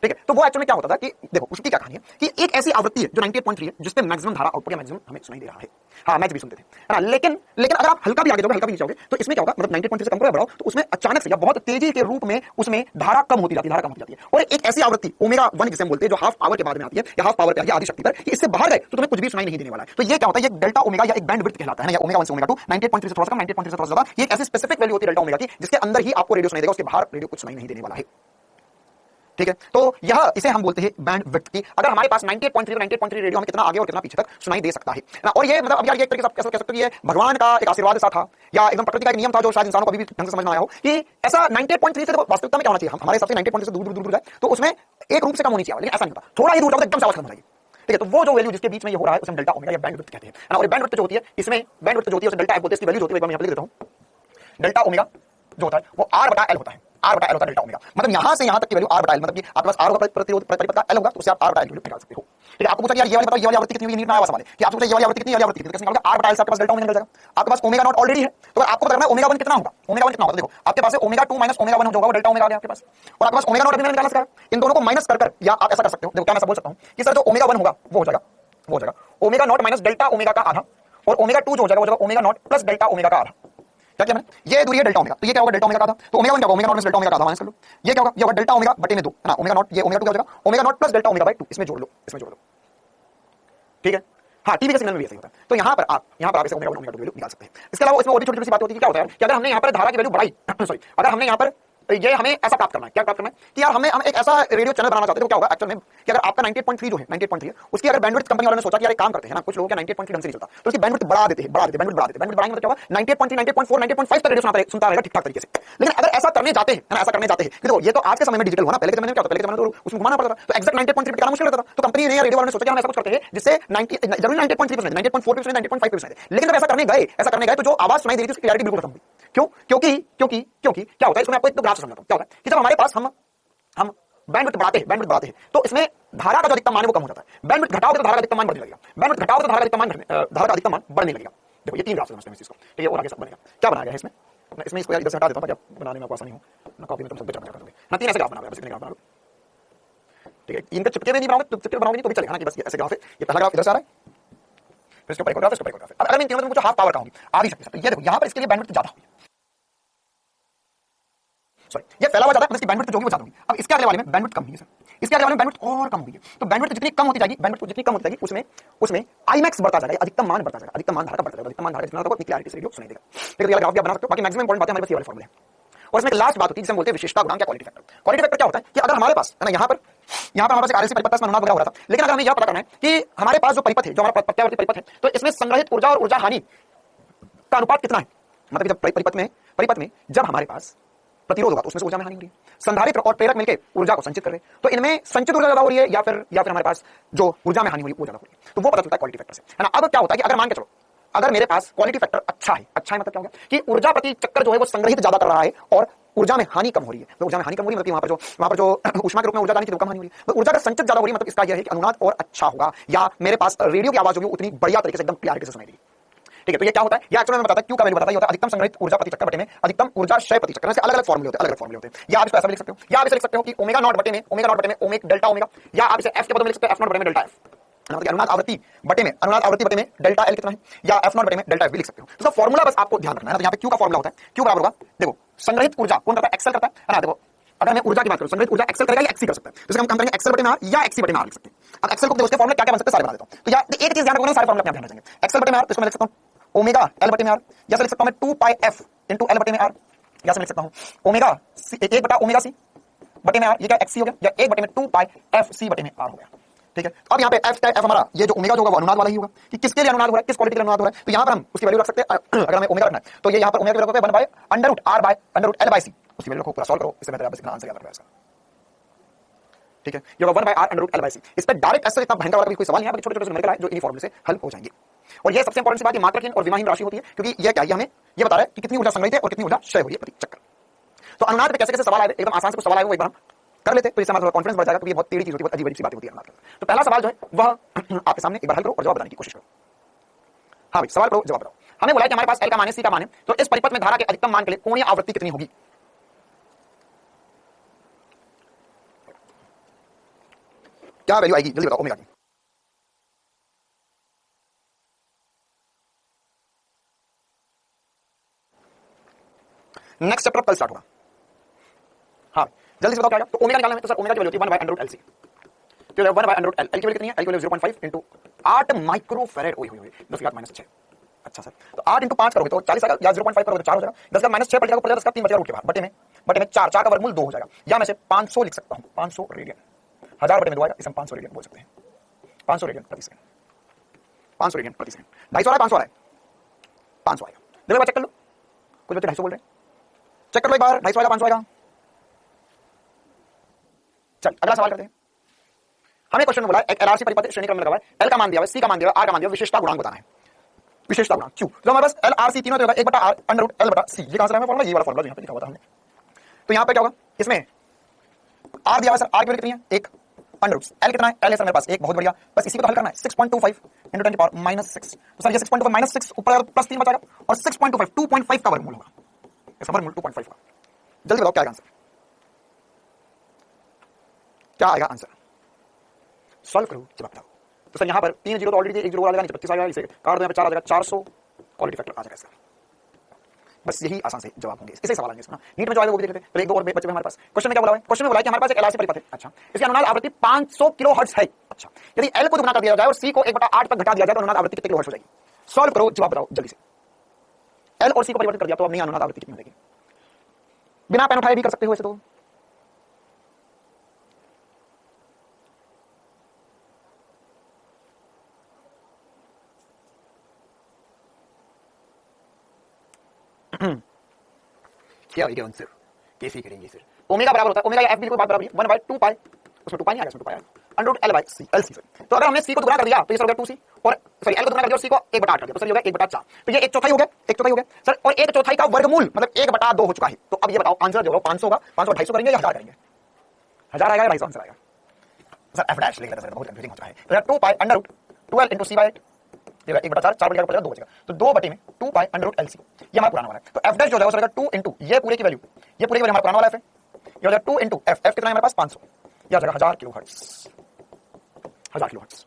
ठीक है। तो वो एक्चुअली क्या होता था कि देखो उसकी क्या कहानी है कि एक ऐसी आवृत्ति है जो 98.3 है जिसपे मैक्सिमम धारा आउटपुट या मैक्सिमम हमें सुनाई दे रहा है। हाँ मैच भी सुनते थे, है ना। लेकिन अगर आप हल्का भी आगे जाओगे, हल्का भी नीचे जाओगे, तो इसमें क्या होगा, मतलब 98.3 से कम करो बढ़ाओ तो उसमें अचानक से या बहुत तेजी के रूप में उसमें धारा कम होती जाती है। और एक ऐसी आवृत्ति ओमेगा 1 जिसे हम बोलते हैं जो हाफ पावर के बाद में आती है या हाफ पावर पे आती है आधी शक्ति पर, इससे बाहर गए तो तुम्हें कुछ भी सुनाई नहीं देने वाला है। तो ये क्या होता है, ये डेल्टा ओमेगा या एक बैंडविड्थ कहलाता है ना, या ओमेगा 1 से ओमेगा 2, 98.3 से थोड़ा सा कम, 98.3 से थोड़ा सा ज्यादा, ये एक ऐसी स्पेसिफिक वैल्यू होती है डेल्टा ओमेगा की जिसके अंदर ही आपको रेडियो सुनाई देगा, उसके बाहर रेडियो कुछ सुनाई नहीं देने वाला है, ठीक है, तो यह इसे हम बोलते हैं बैंड विड्थ की। अगर हमारे पास 98.3 और 98.3 रेडियो हमें कितना आगे और कितना पीछे तक सुनाई दे सकता है ना। और ये मतलब अब यार ये एक तरीके से कह सकते हो ये भगवान का एक आशीर्वाद सा था या एकदम प्रकृति का एक नियम था जो शायद इंसानों को अभी भी ढंग से समझ में आया हो कि ऐसा 98.3 से वास्तविकता में क्या होना चाहिए, हमारे हिसाब से 98.3 से दूर दूर दूर जाए तो उसमें एक रूप से कम होनी चाहिए, लेकिन ऐसा नहीं होता, थोड़ा ही दूर जाओ एकदम से आवाज खत्म हो जाएगी। ठीक है, तो वो जो वैल्यू जिसके बीच में ये हो रहा है उसे हम डेल्टा ओमेगा या बैंडविड्थ कहते हैं ना। और बैंडविड्थ जो होती है इसमें बैंडविड्थ जो होती है उसे डेल्टा एफ बोलते हैं। इसकी वैल्यू जो होती है मैं यहां पे लिख देता हूं, डेल्टा ओमेगा जो होता है वो R/L होता है, R/L होता है डेल्टा ओमेगा। मतलब यहां से यहां तक की वैल्यू R/L, मतलब कि आपके पास R होगा प्रतिरोध परिपथ का L होगा तो उससे आप R/L निकाल सकते हो। ठीक है, आपको पूछा यार ये वाली बताओ ये वाली आवृत्ति कितनी होगी, नीट में आया सवाल है कि आपसे पूछा ये वाली आवृत्ति कितनी, ये वाली आवृत्ति कितनी, कैसे निकालोगे? R/L से आपके पास डेल्टा ओमेगा निकल जाएगा। आपके पास ओमेगा नॉट ऑलरेडी है तो आपको पता करना है ओमेगा 1 कितना होगा, ओमेगा 1 कितना होगा। देखो आपके पास ओमेगा 2 माइनस ओमेगा 1 जो होगा वो डेल्टा ओमेगा आ गया आपके पास, और आपके पास ओमेगा नॉट अभी मैंने निकालना सिखाया। इन दोनों को माइनस कर या आप ऐसा कर सकते हो, देखो क्या मैं ऐसा बोल सकता हूं कि सर जो ओमेगा 1 होगा वो हो जाएगा omega naught minus delta omega का आधा, और ओमेगा 2 जो हो जाएगा omega naught plus delta omega का आधा। क्या किया मैंने, ये दूरी है डेल्टा ओमेगा, तो ये क्या होगा डेल्टा ओमेगा का आधा, तो ओमेगा 1 क्या होगा omega naught plus delta omega का आधा माइनस कर लो। ये क्या होगा, ये होगा डेल्टा ओमेगा बटे में 2 है ना, ओमेगा नॉट ये ओमेगा 2 क्या हो जाएगा omega naught plus delta omega by 2, इसमें जोड़ लो, इसमें जोड़ लो। ठीक है, हाँ टीवी के सिग्नल में भी ऐसा ही होता है। तो यहाँ पर आप इसे ओमेगा 1 ओमेगा 2 वैल्यू निकाल सकते हैं। इसके अलावा इसमें और भी छोटी छोटी सी बात होती है, क्या होता है कि अगर हमने यहाँ पर धारा की वैल्यू बढ़ाई सॉरी अगर हमने यहाँ पर ये हमें ऐसा प्राप्त करना है, क्या प्राप्त करना है कि यार हम एक ऐसा रेडियो चैनल बनाना चाहते हैं तो क्या होगा एक्चुअल में कि अगर आपका 98.3 जो है 98.3 है उसकी अगर बैंडविड्थ कंपनी वालों ने सोचा कि यार एक काम करते हैं ना, कुछ लोगों का 98.3 ढंग से नहीं चलता तो उसकी बैंडविड्थ बढ़ा देते हैं, बैंडविड्थ बढ़ाएंगे तो क्या होगा 98.3 98.4 98.5 तक रेडियो सुनता रहेगा ठीक ठाक तरीके से। लेकिन अगर ऐसा करने जाते हैं ना, ऐसा करने जाते हैं कि देखो ये तो आज के समय में डिजिटल होना, पहले के समय में क्या होता, पहले के समय में तो उसमें घुमाना पड़ता था, तो एक्जैक्ट 98.3 पे मुश्किल होता था। तो कंपनी ने या रेडियो वालों ने सोचा कि हम ऐसा कुछ करते हैं जिससे 90 जरूर 98.3% 98.4% 98.5%, लेकिन जब ऐसा करने गए तो जो आवाज सुनाई दे रही थी उसकी क्लैरिटी बिल्कुल खत्म हुई। क्यों? क्योंकि क्या होता है, इसमें आपको एक ग्राफ से समझाता हूं। क्या होता है कि जब हमारे पास हम बैंडविड्थ बढ़ाते हैं तो इसमें धारा का जो अधिकतम मान है वो कम हो जाता है। बैंडविड्थ घटाओगे तो धारा का अधिकतम मान बढ़ने लगेगा, बैंडविड्थ घटाओगे तो धारा का अधिकतम मान बढ़ने लगेगा। देखो ये तीन ग्राफ समझते हैं इस चीज को, ठीक है, और आगे सब बनेगा। क्या बनाया गया है इसमें इसको यार इधर से हटा देता हूं ताकि बनाने में आपको आसानी हो ना, कॉपी में तुम सब बेचा कर दोगे ना। तीन ऐसे ग्राफ बना बस, इतने ग्राफ बना लो, ठीक है। इनके चिपके में नहीं बनाओगे, चिपके बनाओगे नहीं तो भी चलेगा ना, कि बस ये ऐसे ग्राफ है, ये पहला ग्राफ इधर से आ रहा है, फिर इसके ऊपर एक ग्राफ, इसके ऊपर एक ग्राफ। अब अगर मैं इन तीनों में मुझे हाफ पावर का होगी आ भी सकती है, ये देखो यहां पर इसके लिए बैंडविड्थ ज्यादा होगी, सॉरी ये फैला हुआ ज्यादा है, इसकी बैंडविड्थ जो होगी वो ज्यादा होगी। अब इसके अगले वाले में बैंडविड्थ कम हुई है सर, इसके अगले वाले में बैंडविड्थ और कम हुई है। तो बैंडविड्थ जितनी कम होती जाएगी, बैंडविड्थ जितनी कम होती जाएगी उसमें आईमैक्स बढ़ता जाएगा, अधिकतम मान बढ़ता जाएगा, अधिकतम मान धारा का बढ़ता जाएगा, अधिकतम मान धारा जितना होगा उतनी क्लैरिटी से रेडियो सुनाई देगा। देखो ये ग्राफ भी आप बना सकते हो। बाकी मैक्सिमम इंपॉर्टेंट बातें हमारे पास ये वाले फॉर्मूले हैं। और इसमें एक लास्ट बात होती है जिसे हम बोलते हैं विशेषता गुणांक या क्वालिटी फैक्टर। क्वालिटी फैक्टर क्या होता है कि अगर हमारे पास है ना, यहाँ पर हमारे पास एक आरएलसी परिपथ में अनुनाद वगैरह हो रहा था, लेकिन अगर हमें यह पता करना है कि हमारे पास जो परिपथ है, जो हमारा प्रत्यावर्ती परिपथ है, तो इसमें संग्रहित ऊर्जा और ऊर्जा हानि का अनुपात कितना है। मतलब जब परिपथ में जब हमारे पास प्रतिरोध होगा तो उसमें ऊर्जा में हानि हो रही है, संधारित्र और प्रेरक मिलकर ऊर्जा को संचित कर रहे हैं, तो इनमें संचित ऊर्जा ज्यादा हो रही है या फिर हमारे पास जो ऊर्जा में हानि हो रही है वो ज्यादा हो रही है। तो वो पता चलता है क्वालिटी फैक्टर से, है ना। अब क्या होता है कि अगर मान के चलो अगर मेरे पास क्वालिटी फैक्टर अच्छा है मतलब क्या होगा कि ऊर्जा प्रति चक्कर जो है वो संग्रहित ज्यादा कर रहा है और ऊर्जा में हानि कम हो रही है। तो ऊर्जा में हानि कम हो रही है मतलब वहां पर जो ऊष्मा के रूप में ऊर्जा जानी थी वो कम हानि हो रही है, तो ऊर्जा का संचित ज्यादा हो रही है। मतलब इसका यह है कि अनुनाद और अच्छा होगा या मेरे पास रेडियो की आवाज होगी उतनी बढ़िया तरीके से एकदम क्लियरिटी से सुनाई देगी। ठीक है, तो ये क्या होता है, ये एक्चुअली में बताता है क्यों का वैल्यू बताता है, ये होता है अधिकतम संग्रहित ऊर्जा प्रति चक्कर बटे में अधिकतम ऊर्जा क्षय प्रति चक्कर। से अलग अलग फॉर्मूले होते हैं, या आप इसको ऐसा लिख सकते हो, या आप इसे लिख सकते हो कि ओमेगा नॉट बटे में ओमेगा डेल्टा ओमेगा, या आप इसे एफ के बदले में लिख सकते हो एफ नॉट बटे में डेल्टा एफ, मतलब अनुनाद आवृत्ति बटे में डेल्टा एल कितना है, या एफ नॉट बटे में डेल्टा एफ भी लिख सकते हो। तो फॉर्मूला बस आपको ध्यान रखना है। तो यहाँ पे क्यू का फॉर्मूला होता है, क्यू बराबर होगा, देखो संग्रहित ऊर्जा कौन करता है, एक्सेल करता है ना। देखो अगर मैं ऊर्जा की बात करूं संग्रहित ऊर्जा एक्सेल करेगा या एक्सी कर सकता है, तो हम करेंगे एक्सेल बटे में आर या एक्सी बटे में आर लिख सकते हैं। अब एक्सेल को देखो उसके फॉर्मूला क्या क्या बन सकते हैं सारे बता देता हूं। तो यार एक चीज ध्यान रखना, सारे फॉर्मूला अपने ध्यान रखेंगे। एक्सेल बटे में आर, तो इसको मैं लिख सकता हूं ओमेगा एल बटे में आर, या लिख सकता हूं मैं 2 पाई एफ इनटू एल बटे में आर, या लिख सकता हूं ओमेगा 1 बटा ओमेगा सी बटे में आर, ये क्या एक्सी हो गया, या 1 बटे में 2 पाई एफ सी बटे में आर हो गया। ठीक है, अब यहाँ पे एफ हमारा ये जो ओमेगा जो होगा वो अनुनाद वाला ही होगा कि किसके लिए अनुनाद हो रहा है, किस क्वालिटी के लिए अनुनाद हो रहा है। तो यहाँ पर हम उसकी वैल्यू रख सकते हैं। अगर हमें ओमेगा रखना है तो ये यहाँ पर ओमेगा की value 1 by under root R by under root L by C, उसकी वैल्यू रखो, पूरा सॉल्व करो, इससे बेहतर आप इसका आंसर याद रखो इसका। ठीक है, ये 1 by R under root L by C. इस पे डायरेक्ट ऐसे इतना भयंकर वाला कोई सवाल नहीं है, छोटे छोटे न्यूमेरिकल है जो इन्हीं फॉर्मूले से हल हो जाएंगे। और ये सबसे इंपॉर्टेंट सी बात, ये मात्रहीन और विमाहीन राशि होती है, क्योंकि ये क्या है, हमें ये बता रहा है कि कितनी ऊर्जा संग्रहित है और कितनी ऊर्जा क्षय हो रही है प्रति चक्कर। तो अनुनाद पे कैसे कैसे सवाल आए, एकदम आसान से कुछ सवाल आए वो एक बार कर लेते, तो इससे हमारा कॉन्फिडेंस बढ़ जाएगा, क्योंकि बहुत टेढ़ी चीज होती है, बहुत अजीब सी बात होती है। तो पहला सवाल जो है वह आपके सामने एक बार हल करो और जवाब बताने की कोशिश करो। हाँ भाई सवाल करो, जवाब बताओ। हमें बोला है कि हमारे पास एल का मान है, सी का मान है, तो इस परिपथ में धारा के अधिकतम मान के लिए कोणीय आवृत्ति कितनी होगी। क्या वैल्यू आएगी जल्दी बताओ ओमेगा की। नेक्स्ट चैप्टर कल स्टार्ट होगा। हाँ जल्दी से बताओ क्या आएगा। तो ओमेगा निकालना है, तो सर ओमेगा की वैल्यू होती है 1 by under root L C. तो 1 by under root L, L की वैल्यू कितनी है, एल की वैल्यू 0.5 इनटू 8 माइक्रो फैराड। ओए 10 की घात -6 अच्छा सर, तो 8 इंटू 5 करोगे तो 40 आएगा, या 0.5 करोगे तो 4 हो जाएगा, 10 का माइनस 6 पड़ जाएगा, 10 का 3 बचेगा रूट के बाहर, बटे में 4, 4 का वर्गमूल 2 हो जाएगा, या मैं से 500 लिख सकता हूं, 500 रेडियन, 1000 बटे में 2 आएगा, इसे हम 500 रेडियन बोल सकते हैं, 500 रेडियन प्रति सेकंड, 500 रेडियन प्रति सेकंड, 250 आ रहा है, 500 आ रहा है, 500 आएगा, देखो चेक कर लो, कुछ बच्चे 250 बोल रहे हैं, चेक कर लो एक बार, 250 आएगा, 500 आएगा। चल अगला सवाल करते हैं। हमें क्वेश्चन में बोला एक एलआरसी परिपथ श्रेणी क्रम में लगा है, एल का मान दिया है, सी का मान दिया है, आर का मान दिया है, विशेषता गुणांक बताना है, विशेषता गुणांक क्यों, तो हमारे पास एलआरसी तीनों होगा 1/r अंडर रूट एल बटा सी, ये कहां से आया फॉर्मूला, ये वाला फॉर्मूला यहां पे लिखा हुआ था हमने। तो यहां पे क्या होगा, इसमें आर दिया हुआ है सर, आर की वैल्यू कितनी है, 1 अंडर रूट, एल कितना है, एल है सर मेरे पास 1, बहुत बढ़िया, बस इसी को तो हल करना है, 6.25 into 10 पावर -6, तो सर ये 6.25 -6 ऊपर प्लस 3 बचाएगा, और 6.25 2.5 का वर्गमूल होगा, इसका वर्गमूल 2.5 का, जल्दी बताओ क्या आएगा आंसर, क्या आएगा आंसर, सॉल्व करो जवाब बताओ। तो सर यहाँ पर 3 जीरो तो ऑलरेडी 1 जीरो आ जाएगा, 25 आ जाएगा, इसे काट दो, यहाँ पे 4 आ जाएगा, 400 क्वालिटी फैक्टर आ जाएगा इसका, बस यही आसान से जवाब होंगे, इसे सवाल आएंगे इसमें, नीट में जो आएगा वो भी देख लेते हैं। तो एक दो और बचे हमारे पास, क्वेश्चन में क्या बोला है, क्वेश्चन में बोला है कि हमारे पास एक एलआरसी परिपथ है, अच्छा इसकी अनुनाद आवृत्ति 500 किलोहर्ट्ज है, अच्छा यदि एल को दुगना कर दिया जाए और सी को 1/8 तक घटा दिया जाए तो अनुनाद आवृत्ति कितने किलोहर्ट्ज हो जाएगी, सॉल्व करो जवाब बताओ जल्दी से। एल और सी को परिवर्तित कर दिया तो अब नहीं अनुनाद आवृत्ति कितनी हो जाएगी, बिना पेन उठाए भी कर सकते हो ऐसे तो, क्या होगा आंसर, कैसे करेंगे सर, ओमेगा बराबर होता है, ओमेगा या एफ भी कोई बात बराबर है 1/2 पाई, उसमें 2 पाई नहीं आ गया, उसमें 2 पाई आया under root L by C, L C sir. तो अगर हमने सी को दुगना कर दिया तो ये सर हो गया 2c, और सॉरी एल को दुगना कर दिया और सी को 1/8 कर दिया तो सर ये हो गया 1/4, तो ये 1/4 हो गया, 1/4 हो गया सर, और 1/4 का वर्गमूल मतलब 1/2 हो चुका है। तो अब ये बताओ आंसर जो होगा 500 होगा, 500 250 करेंगे या 1000 करेंगे, 1000 आएगा या 250 आंसर आएगा सर, एफ डैश लिख लेते हैं, बहुत कंफ्यूजिंग हो चुका है। तो 2 pi under root 12 into c by 8, ये 1/4, 4 बटे 2 बचेगा, तो 2 बटे में 2 pi under root L C, ये हमारा पुराना वाला है। तो एफ डैश जो हो जाएगा 2 इंटू ये पूरे की वैल्यू, ये पूरे की वैल्यू हमारा पुराना वाला एफ है, ये हो जाएगा 2 इंटू एफ, एफ कितना है हमारे पास 500, ये आ जाएगा 1000 किलोहर्ट्ज, 1000 किलोहर्ट्ज।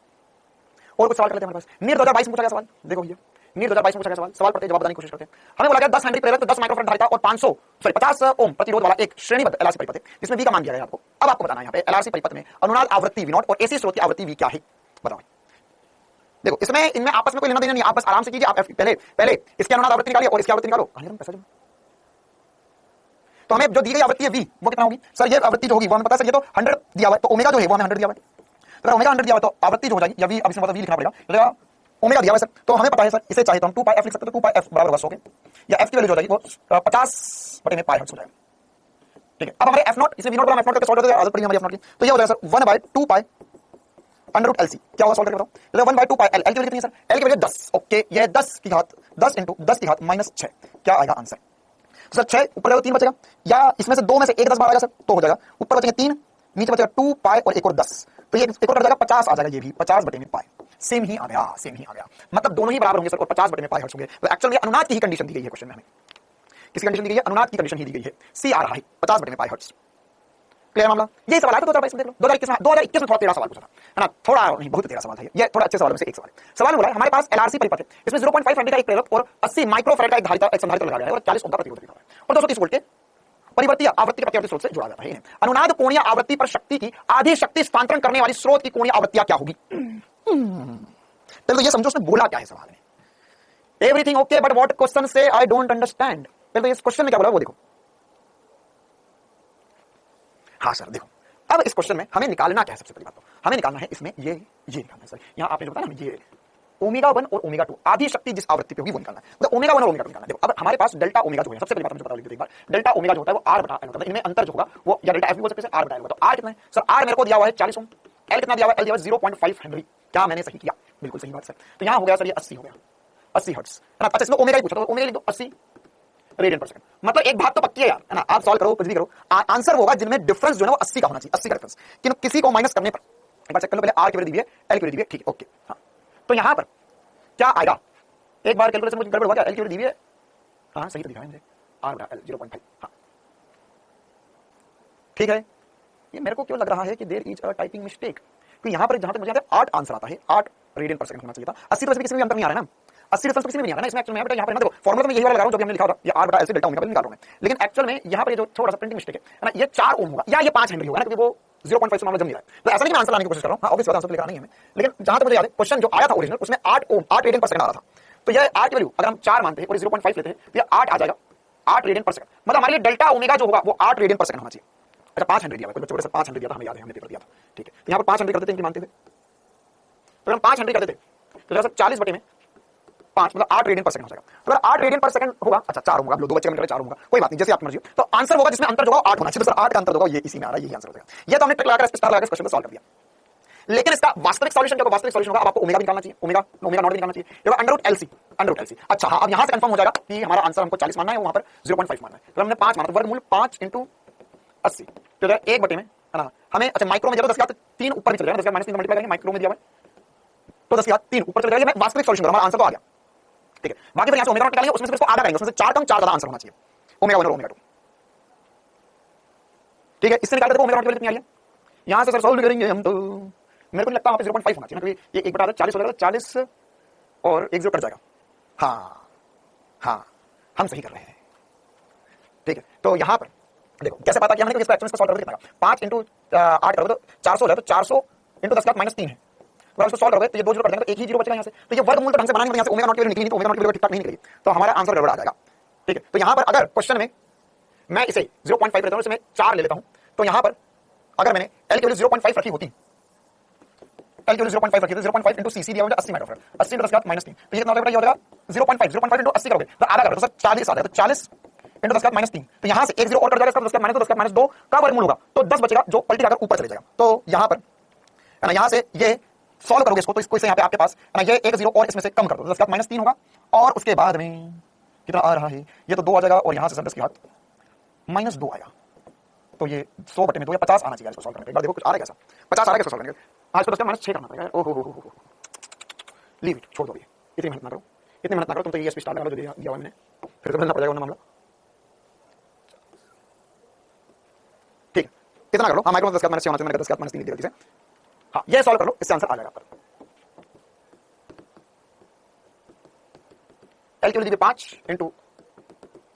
और कुछ सवाल करते हैं हमारे पास, नीट 2022 में पूछा गया सवाल, देखो ये नीट 2022 में पूछा गया सवाल पढ़ते जवाब बताने की कोशिश करते हैं। हमें बोला गया 10 हेनरी प्रेरक 10 माइक्रोफैराड धारिता और 50 ओम प्रतिरोध वाला एक श्रेणीबद्ध एलआरसी परिपथ है, जिसमें वी का मान दिया गया आपको। अब आपको बताना है यहाँ पे एलआरसी परिपथ में अनुनाद आवृत्ति V0 और एसी स्रोत की आवृत्ति V क्या है, बताओ। देखो इसमें इनमें आपस में कोई लेना देना नहीं, आप बस आराम से कीजिए, आप पहले इसके अनुनाद आवृत्ति निकालिए और इसकी आवृत्ति निकालो, पैसा जो तो हमें जो दी गई आवृत्ति है V वो कितना होगी सर, ये आवृत्ति जो होगी वो हमें पता है सर, ये तो 100 दिया हुआ है, तो ओमेगा जो है वो हमें 100 दिया हुआ है, तो ओमेगा 100 दिया हुआ है तो आवृत्ति जो हो जाएगी या V, अब इसमें मतलब V लिखना पड़ेगा, ओमेगा दिया हुआ है सर, तो हमें पता है सर, इसे चाहे तो हम 2 पाई f लिख सकते हैं, तो 2 पाई f बराबर होगा 100 के, या f की वैल्यू जो हो जाएगी वो 50 बटे में पाई हर्ट्ज हो जाएगा, ठीक है। अब हमारे f0 इसे V0 बोला, f0 करके सॉल्व कर देंगे, आदत पड़ी हमारी f0 की, तो ये हो जाएगा sir 1/2 pi under root LC, क्या होगा सॉल्व करके बताओ, 1/2 पाई L, L की वैल्यू कितनी है सर, L की वैल्यू 10, ओके ये 10 की घात 10 इंटू 10 की घात -6, क्या आएगा आंसर, तो सर 6 ऊपर 3 बचेगा, या इसमें से 2 में से 1 10 बार आएगा सर, तो हो जाएगा ऊपर बचेंगे 3, नीचे बचेगा 2 पाई और एक और 10, तो ये एक और कट जाएगा 50 आ जाएगा, ये भी 50 बटे में पाई, सेम ही आ गया, सेम ही आ गया, मतलब दोनों ही बराबर होंगे सर और 50 बटे में पाई हर्ट्ज होंगे। तो एक्चुअली अनुनाद की ही कंडीशन दी गई है क्वेश्चन में, हमें किसकी कंडीशन दी गई है, अनुनाद की कंडीशन ही दी गई है, सी आ रहा है 50 बटे में पाई हर्ट्ज, क्लियर मामला। यही सवाल है 2022 में, देख लो 2021 में थोड़ा टेढ़ा सवाल पूछा था, है ना, थोड़ा नहीं बहुत टेढ़ा सवाल था ये थोड़ा अच्छे सवालों में से एक सवाल है। सवाल बोला हमारे पास एलआरसी परिपथ है, इसमें 0.5 हेनरी का एक प्रेरक और 80 माइक्रोफैराड का एक धारिता एक संधारित्र लगाया गया है और 40 ओम का प्रतिरोध दिखा है और 230 वोल्ट के परिवर्ती आवृत्ति के प्रतिवर्ती स्रोत से जुड़ा जाता है। अनुनाद कोणीय आवृत्ति पर शक्ति की आधी शक्ति स्थानांतरण करने वाली स्रोत की कोणीय आवृत्तियां क्या होगी, पहले तो ये समझो उसने बोला क्या है सवाल में, everything okay but what question से आई डोंट अंडरस्टैंड, पहले तो इस क्वेश्चन में क्या बोला वो देखो। हाँ सर देखो, अब इस क्वेश्चन में हमें निकालना क्या है, सबसे पहली बात तो हमें निकालना है इसमें ये निकालना है सर, यहाँ आपने जो बताया ना ये ओमेगा 1 और ओमेगा 2 आधी शक्ति जिस आवृत्ति पे होगी वो निकालना है, मतलब ओमेगा 1 और ओमेगा 2 निकालना है। देखो अब हमारे पास डेल्टा ओमेगा जो है, सबसे पहली बात मुझे बता लीजिए एक बार, डेल्टा ओमेगा जो होता है वो R बटा L होता है, इनमें अंतर जो होगा वो या डेल्टा F भी बोल सकते हैं, R बटा L होगा। तो R कितना है सर, R मेरे को दिया हुआ है 40 ओम, L कितना दिया हुआ है, L दिया हुआ है 0.5 हेनरी, क्या मैंने सही किया, बिल्कुल सही बात सर। तो यहाँ हो गया सर ये 80 हो गया, 80 हर्ट्ज है ना। अच्छा इसमें ओमेगा ही पूछा तो ओमेगा लिख दो 80 रेडियन पर सेकंड, मतलब एक बात तो पक्की है यार, है ना, आप सॉल्व करो कुछ भी करो, आंसर होगा जिनमें डिफरेंस जो है वो 80 का होना चाहिए, 80 का डिफरेंस, कि किसी को माइनस करने पर एक बार चेक कर लो, पहले R की वैल्यू दी है, L की वैल्यू दी है, ठीक है ओके। हाँ तो यहाँ पर क्या आएगा, एक बार कैलकुलेशन मुझे गड़बड़ हुआ क्या, L की वैल्यू दी है, हाँ सही तो दिखा है मुझे, R बटा L 0.5, हाँ ठीक है। ये मेरे को क्यों लग रहा है कि there is a typing mistake, क्योंकि यहाँ पर जहां तक मुझे आता है 8 आंसर आता है, 8 रेडियन पर सेकंड होना चाहिए था, 80 तो किसी में भी अंतर नहीं आ रहा है ना, 80 डिफरेंस तो किसी में नहीं आ रहा है ना इसमें, एक्चुअल में यहाँ पर देखो फॉर्मूला तो मैं यही वाला लगा रहा हूं जो भी हमने लिखा था, ये R बटा L से डेल्टा ओमेगा पर निकाल रहा हूं मैं, लेकिन एक्चुअल में यहाँ पर ये जो थोड़ा सा प्रिंटिंग मिस्टेक है ना, ये 4 ओम होगा या ये 5 हेनरी होगा ना, क्योंकि वो 0.5 से मामला जम नहीं रहा है, तो ऐसा नहीं मैं आंसर लाने की कोशिश कर रहा हूं, हाँ ऑब्वियस बात आंसर लेकर नहीं है, लेकिन जहां तक मुझे याद है क्वेश्चन जो आया था ओरिजिनल उसमें 8 ओम 8 रेडियन पर सेकंड आ रहा था, तो यह आर की वैल्यू अगर हम 4 मानते हैं और 0.5 लेते हैं तो यह 8 आ जाएगा, 8 रेडियन पर सेकंड। मतलब हमारे लिए डेल्टा ओमेगा जो होगा वो 8 रेडियन पर सेकंड होना चाहिए। अच्छा 5 हेनरी दिया हुआ है, कुछ बच्चों को 5 हेनरी दिया था, हमें याद है, हमने पेपर दिया था, ठीक है। तो यहाँ पर 5 हेनरी करते थे, इनकी मानते थे, तो हम 5 हेनरी करते थे तो जैसे 40 बटे में 5 मतलब 8 रेडियन पर सेकंड हो जाएगा। तो अगर 8 रेडियन पर सेकंड होगा, अच्छा 4 होगा, आप लोग 2 बच्चे का 4 होगा, कोई बात नहीं, जैसे आपकी मर्जी हो। तो आंसर होगा जिसमें अंतर जो होगा 8 होना चाहिए, तो सर 8 का अंतर होगा, ये इसी में आ रहा है, यही आंसर हो जाएगा। ये तो हमने ट्रिक लगाकर स्टार लगाकर क्वेश्चन को सॉल्व कर दिया। लेकिन इसका वास्तविक सॉल्यूशन क्या होगा? वास्तविक सॉल्यूशन होगा, अब आपको ओमेगा निकालना चाहिए, ओमेगा नॉट निकालना चाहिए, ये होगा अंडर रूट एलसी। अच्छा हाँ, अब यहां से कंफर्म हो जाएगा कि हमारा आंसर हमको 40 मानना है, वहां पर 0.5 मानना है। तो हमने 5 माना, तो वर्गमूल 5 × 80 तो 1 बटे में है ना, हमें अच्छा माइक्रो में 10⁻³ ऊपर भी चल जाएगा, 10⁻³ मल्टीप्लाई करेंगे, माइक्रो में दिया हुआ है तो 10⁻³ ऊपर चल जाएगा। मैं वास्तविक सॉल्यूशन हमारा आंसर तो आ गया, ठीक है। बाकी फिर यहां से ओमेगा नॉट निकालेंगे, उसमें से इसको आधा करेंगे, उसमें से 4 कम 4 ज्यादा आंसर होना चाहिए, ओमेगा 1 और ओमेगा 2, ठीक है। इससे निकालते देखो ओमेगा नॉट की वैल्यू कितनी आई है, यहां से सर सॉल्व करेंगे हम, तो मेरे को लगता है वहां पे 0.5 होना चाहिए ना, क्योंकि ये 1 बटा 40 हो जाएगा, 40 और 1 0 कट जाएगा। हाँ हाँ, हम सही कर रहे हैं, ठीक है। तो यहां पर देखो कैसे पता किया हमने, इसका एक्चुअली सॉल्व करके कितना 5 × 8 करोगे तो 400 है, तो 400 × 10⁻³ है। अगर उसको सॉल्व करोगे तो ये 2 0 कट जाएंगे, तो एक ही 0 बचेगा यहां से। तो ये वर्गमूल तो ढंग से बनाने में, यहां से ओमेगा नॉट की वैल्यू निकली नहीं, तो ओमेगा नॉट की वैल्यू ठीक ठाक नहीं निकलेगी, तो हमारा आंसर गड़बड़ आ जाएगा, ठीक है। तो यहां पर अगर क्वेश्चन में मैं इसे 0.5 लेता हूं, इसमें 4 ले लेता हूं, तो यहां पर अगर मैंने एल की वैल्यू 0.5 रखी होती, एल की वैल्यू 0.5 रखी, तो 0.5 × सीसी दिया हुआ है 80 माइक्रोफैराड, 80 × 10⁻³ तो ये कितना हो जाएगा? ये हो जाएगा 0.5 × 80 करोगे तो आधा करोगे तो सर 40 आ जाएगा, तो 40 × 10⁻³ तो यहां से 1 0 और कट जाएगा, 10⁻², 10⁻² का वर्गमूल होगा, तो 10 बचेगा जो पलटी जाकर ऊपर चले जाएगा। तो यहां पर है ना, यहां से ये सॉल्व करोगे इसको, तो इसको यहां पे आपके पास है ना, ये 1 0 और इसमें से कम कर दो, 10⁻³ होगा, और उसके बाद में कितना आ रहा है, ये तो 2 आ जाएगा, और यहां से 10 के हाथ -2 आएगा, तो ये 100 बटे में 2 या 50 आना चाहिए इसको सॉल्व करने के। एक बार देखो कुछ आ रहा है कैसा, 50 आ रहा है, कैसे सॉल्व करेंगे? आज तो -6 करना पड़ेगा, ओहो लीव इट, छोड़ दो, ये इतनी मेहनत ना करो, इतनी मेहनत ना करो, तुम तो ये स्टार्ट लगा लो जो दिया हुआ मैंने, फिर तो मिलना पड़ेगा वरना मामला, ठीक है। कितना कर लो, हाँ माइक्रो में 10⁻6 होना चाहिए, मैंने 10⁻3 लिख दिया गलती से, हाँ ये सॉल्व कर लो, इससे आंसर आ जाएगा आपका। एल की वैल्यू दी 5 ×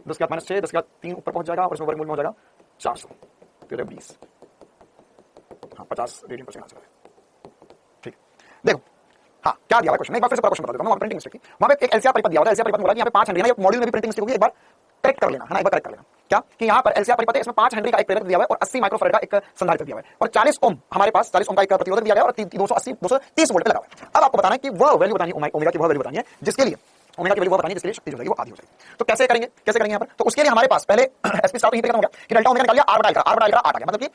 10⁻6, 10⁻3 ऊपर पहुंच जाएगा, और इसमें वर्गमूल में हो जाएगा 400, तो 20, हाँ 50 रेडियन पर सेकंड आ जाएगा, ठीक। देखो हाँ क्या दिया हुआ क्वेश्चन, एक बार फिर से क्वेश्चन बता देता हूं, वहां प्रिंटिंग मिस्टेक थी, वहां पे एक एलसीआर परिपथ दिया हुआ है, एलसीआर परिपथ बोला कि यहां पे 5 हेनरी है, ये मॉड्यूल में भी प्रिंटिंग मिस्टेक होगी, एक बार करेक्ट कर लेना है ना, एक बार करेक्ट कर लेना। क्या कि यहां पर एलसीआर परिपथ है, इसमें 5 हेनरी का एक प्रेरक दिया हुआ है और 80 माइक्रोफैराड का एक संधारित्र दिया हुआ है, और 40 ओम हमारे पास 40 ओम का एक प्रतिरोधक दिया गया है, और 230 वोल्ट पे लगा हुआ है। अब आपको बताना है कि वह वैल्यू बतानी है, ओमेगा की वह वैल्यू बतानी है जिसके लिए ओमेगा की वैल्यू वो बतानी है जिसके लिए शक्ति जो जाएगी वो आधी हो जाएगी। तो कैसे करेंगे, कैसे करेंगे यहां पर? तो उसके लिए हमारे पास पहले एसपी स्टार यहीं पे खत्म हो गया कि डेल्टा ओमेगा निकाल लिया, आर बटा एल 8 आ गया, मतलब कि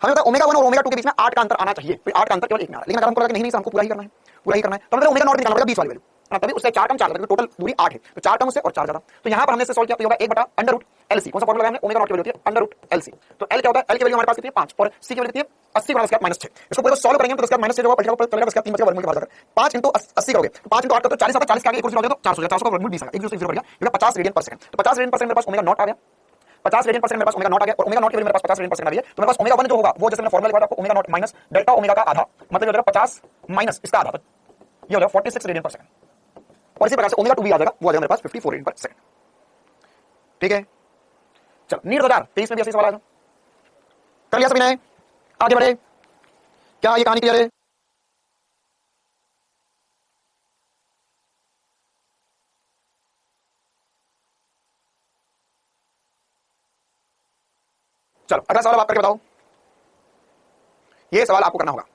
हमें होता है ओमेगा 1 और ओमेगा 2 के बीच में 8 का अंतर आना चाहिए, तो 8 का अंतर केवल एक में आ रहा है, लेकिन अगर हमको लगा कि नहीं हमको पूरा ही करना है, पूरा ही करना है, तो मतलब ओमेगा नॉट निकालना पड़ेगा 20 वाली वैल्यू, तभी उससे 4 कम 4 लगेगा, टोटल दूरी 8 है, तो 4 कम उससे और 4 ज्यादा, तो यहां पर हमने इससे सॉल्व किया, तो होगा 1 बटा अंडर रूट एलसी, कौन सा फॉर्मूला हमने, ओमेगा नॉट की वैल्यू होती है अंडर रूट एलसी, तो एल क्या होता है, एल की वैल्यू हमारे पास कितनी है 5, और सी की वैल्यू कितनी है 80 × 10⁻6, इसको पूरा सॉल्व करेंगे तो 10⁻6 जो पलटेगा ऊपर चलेगा, उसके बाद 3 बचेगा वर्गमूल के बाद, 5 × 80 करोगे, 5 × 8 तो 40 आता है, 40 के आगे एक और 0 हो जाए तो 400 हो जाएगा, 400 का वर्गमूल 20 आएगा, 1 0 बढ़ गया, ये 50 रेडियन पर सेकंड, तो 50 रेडियन पर सेकंड मेरे पास ओमेगा नॉट आ गया, 50 रेडियन पर सेकंड मेरे पास ओमेगा नॉट आ गया, और ओमेगा नॉट की वैल्यू मेरे पास 50 रेडियन पर सेकंड आ रही है, तो मेरे पास ओमेगा 1 जो होगा वो जैसे मैंने फॉर्मूला लिखा था आपको, omega naught minus delta omega का आधा, मतलब हो जाएगा 50 माइनस इसका आधा, ये हो जाएगा 46 रेडियन पर सेकंड, और इसी प्रकार से ओमेगा 2 भी आ जाएगा, वो आ जाएगा मेरे पास 54 रेडियन पर सेकंड, ठीक है। चलो नीट 2023 में भी ऐसे सवाल आएगा, कर लिया सभी ने, आगे बढ़े, क्या ये कहानी क्लियर है? चलो अगला सवाल आप करके बताओ, ये सवाल आपको करना होगा,